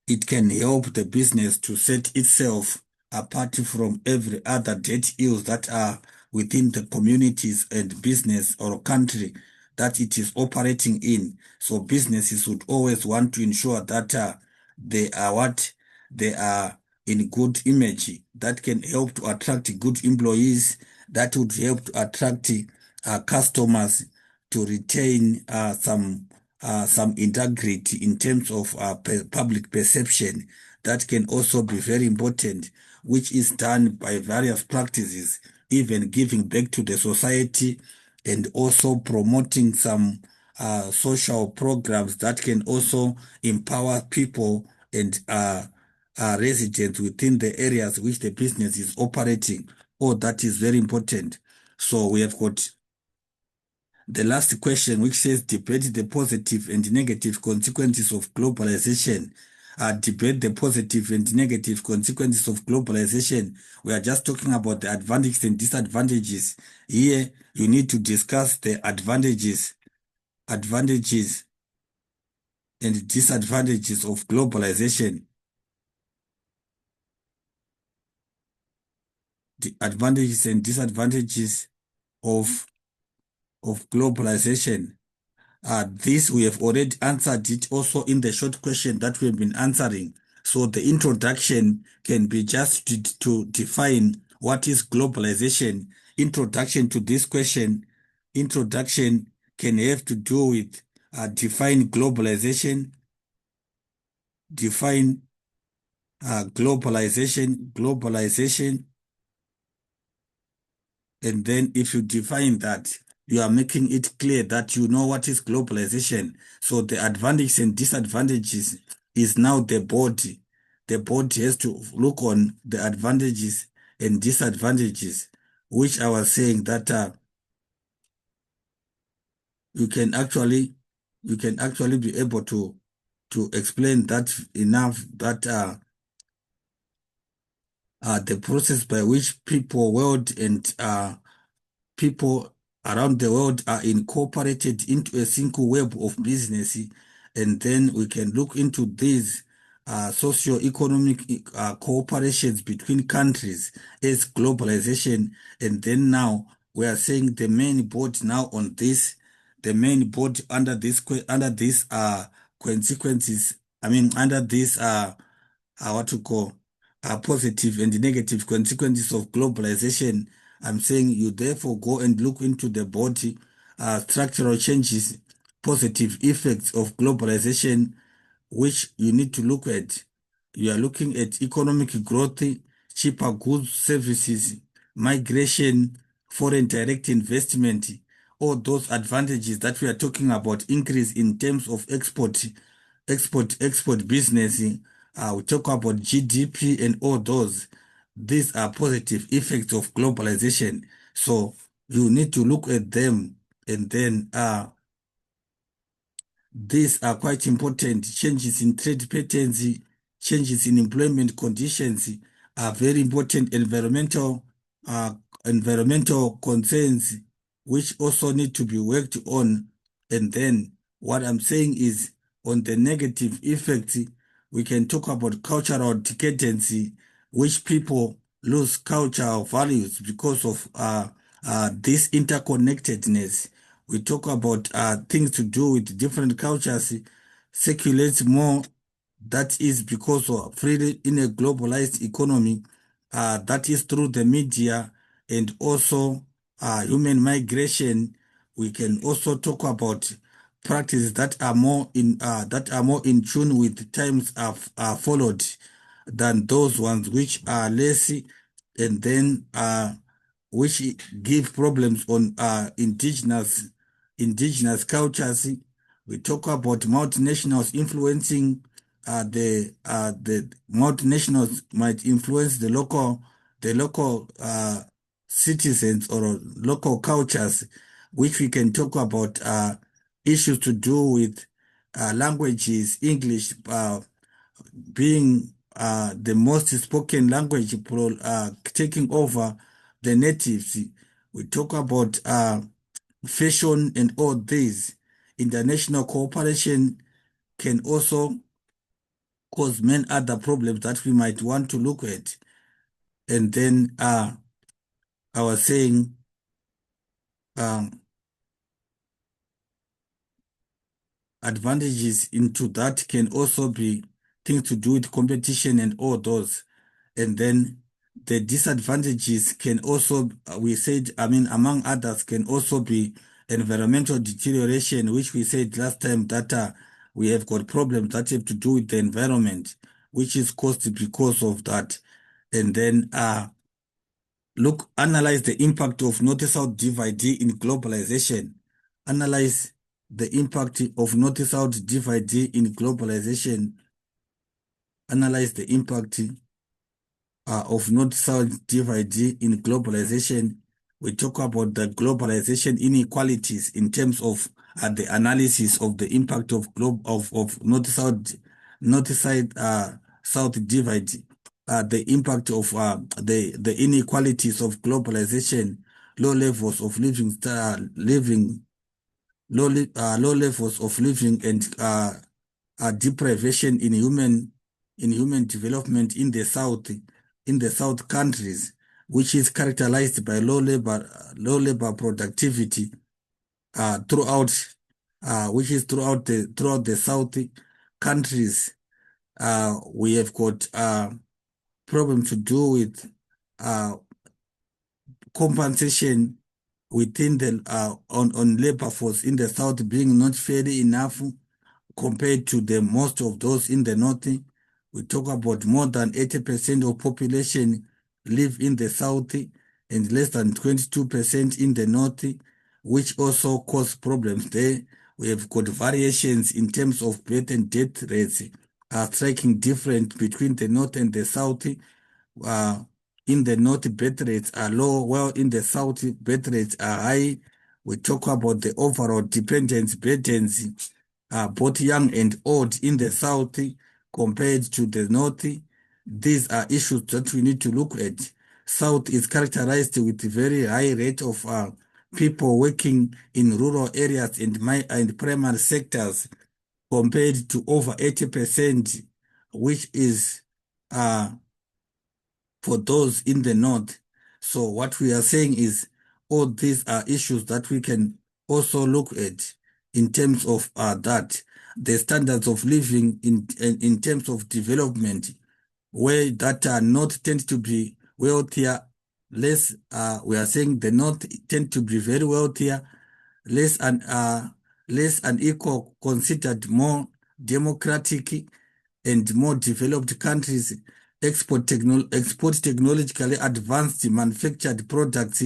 it can help the business to set itself apart from every other debt ills that are within the communities and business or country that it is operating in. So businesses would always want to ensure that they are what they are in good image that can help to attract good employees, that would help to attract customers, to retain some integrity in terms of public perception. That can also be very important, which is done by various practices, even giving back to the society and also promoting some social programs that can also empower people and residents within the areas which the business is operating. Oh, that is very important. So we have got the last question, which says debate the positive and negative consequences of globalization. Debate the positive and negative consequences of globalization. We are just talking about the advantages and disadvantages. Here, you need to discuss the advantages and disadvantages of globalization. The advantages and disadvantages of, of globalization. This we have already answered it also in the short question that we have been answering. So the introduction can be just to define what is globalization. Introduction to this question, introduction can have to do with define globalization, define globalization, and then if you define that, you are making it clear that you know what is globalization. So the advantages and disadvantages is now the body. The body has to look on the advantages and disadvantages, which I was saying that you can actually be able to explain that enough that the process by which people, world, and people around the world are incorporated into a single web of business, and then we can look into these socio-economic cooperations between countries as globalization. And then now we are saying the main board now on this, the main board under this consequences, I mean under this what to call positive and negative consequences of globalization. I'm saying you therefore go and look into the body structural changes, positive effects of globalization, which you need to look at. You are looking at economic growth, cheaper goods, services, migration, foreign direct investment, all those advantages that we are talking about, increase in terms of export business. We talk about GDP and all those. These are positive effects of globalization. So you need to look at them, and then these are quite important. Changes in trade patterns, changes in employment conditions are very important. Uh, environmental concerns, which also need to be worked on. And then what I'm saying is on the negative effects, we can talk about cultural decadency, which people lose cultural values because of this interconnectedness. We talk about things to do with different cultures, circulates more. That is because of freely in a globalized economy. That is through the media and also human migration. We can also talk about practices that are more in tune with times are followed than those ones which are less, and then which give problems on indigenous cultures. We talk about multinationals influencing the multinationals might influence the local citizens or local cultures, which we can talk about issues to do with languages, English being the most spoken language, taking over the natives. We talk about fashion and all these. International cooperation can also cause many other problems that we might want to look at. And then I was saying um, advantages into that can also be things to do with competition and all those. And then the disadvantages can also, we said, I mean, among others, can also be environmental deterioration, which we said last time that we have got problems that have to do with the environment, which is caused because of that. And then analyze the impact of North-South divide in globalization. Analyze the impact of North-South divide in globalization. Analyze the impact of North-South divide in globalization. We talk about the globalization inequalities in terms of the analysis of the impact of North-South South divide, the impact of the inequalities of globalization, low levels of low levels of living and deprivation in human development in the South countries, which is characterized by low labor productivity throughout which is throughout the South countries. We have got problems to do with uh, compensation within the on labor force in the South being not fairly enough compared to the most of those in the North. We talk about more than 80% of population live in the South and less than 22% in the North, which also cause problems there. We have got variations in terms of birth and death rates are striking different between the North and the South. Uh, in the North, birth rates are low, while in the South, birth rates are high. We talk about the overall dependence burdens, both young and old in the South compared to the North. These are issues that we need to look at. South is characterized with a very high rate of people working in rural areas and primary sectors compared to over 80%, which is uh, for those in the north. So what we are saying is all these are issues that we can also look at in terms of that the standards of living in terms of development, where that are not tend to be wealthier, less. We are saying the north tend to be very wealthier, less and less unequal, considered more democratic and more developed countries export technologically advanced manufactured products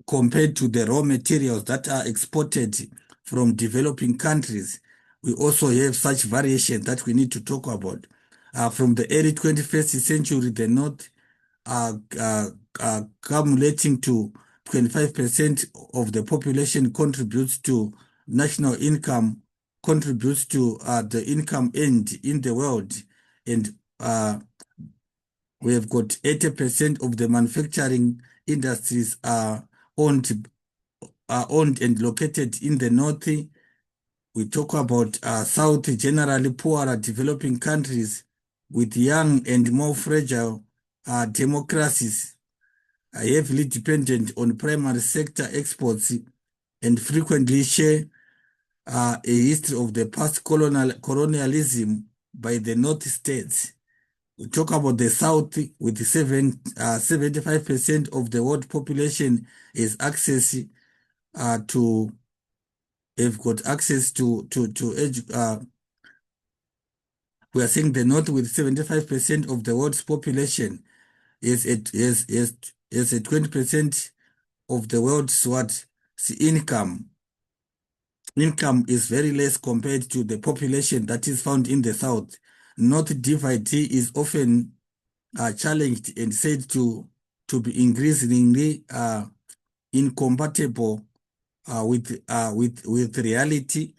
compared to the raw materials that are exported from developing countries. We also have such variation that we need to talk about. From the early 21st century, the North accumulating to 25% of the population contributes to national income, contributes to the income end in the world. And we have got 80% of the manufacturing industries are owned and located in the north. We talk about south, generally poorer developing countries with young and more fragile democracies, heavily dependent on primary sector exports and frequently share a history of the past colonialism by the North states. We talk about the South with 75% of the world population is access to have got access we are saying the North with 75% of the world's population is at 20% of the world's what income. Income is very less compared to the population that is found in the South. North divide is often challenged and said to to be increasingly incompatible with reality.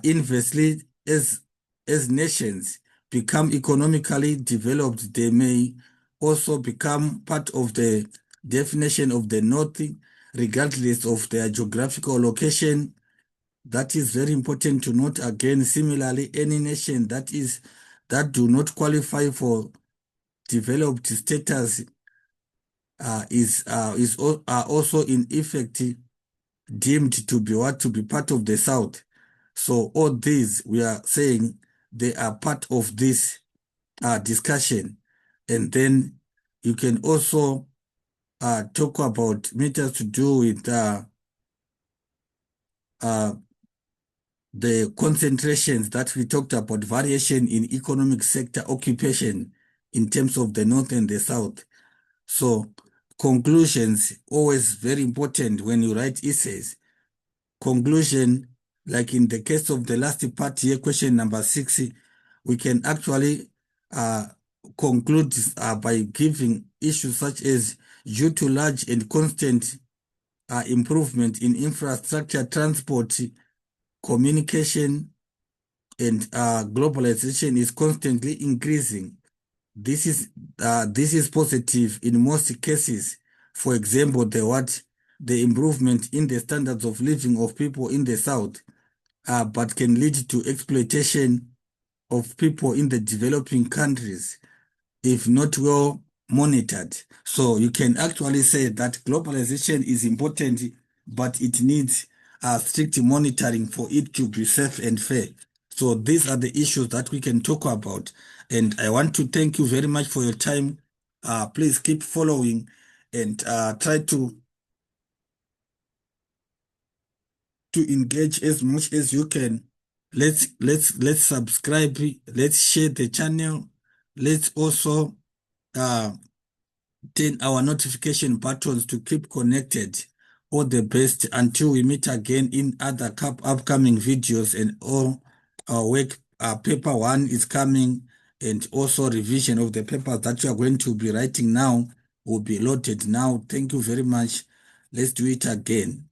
Inversely, as nations become economically developed, they may also become part of the definition of the North, regardless of their geographical location. That is very important to note. Again, similarly, any nation that do not qualify for developed status are also in effect deemed to be what to be part of the South. So all these we are saying they are part of this discussion, and then you can also talk about matters to do with uh, the concentrations that we talked about, variation in economic sector occupation in terms of the North and the South. So conclusions always very important when you write essays. Conclusion, like in the case of the last part here, question number 6, we can actually uh, conclude by giving issues such as due to large and constant improvement in infrastructure, transport, communication, and globalization is constantly increasing. This is positive in most cases. For example, the improvement in the standards of living of people in the South, but can lead to exploitation of people in the developing countries if not well monitored. So you can actually say that globalization is important, but it needs strict monitoring for it to be safe and fair. So these are the issues that we can talk about. And I want to thank you very much for your time. Please keep following and try to engage as much as you can. Let's subscribe. Let's share the channel. Let's also uh, turn our notification buttons to keep connected. All the best until we meet again in other upcoming videos, and all our work. Paper 1 is coming, and also revision of the papers that you are going to be writing now will be loaded now. Thank you very much. Let's do it again.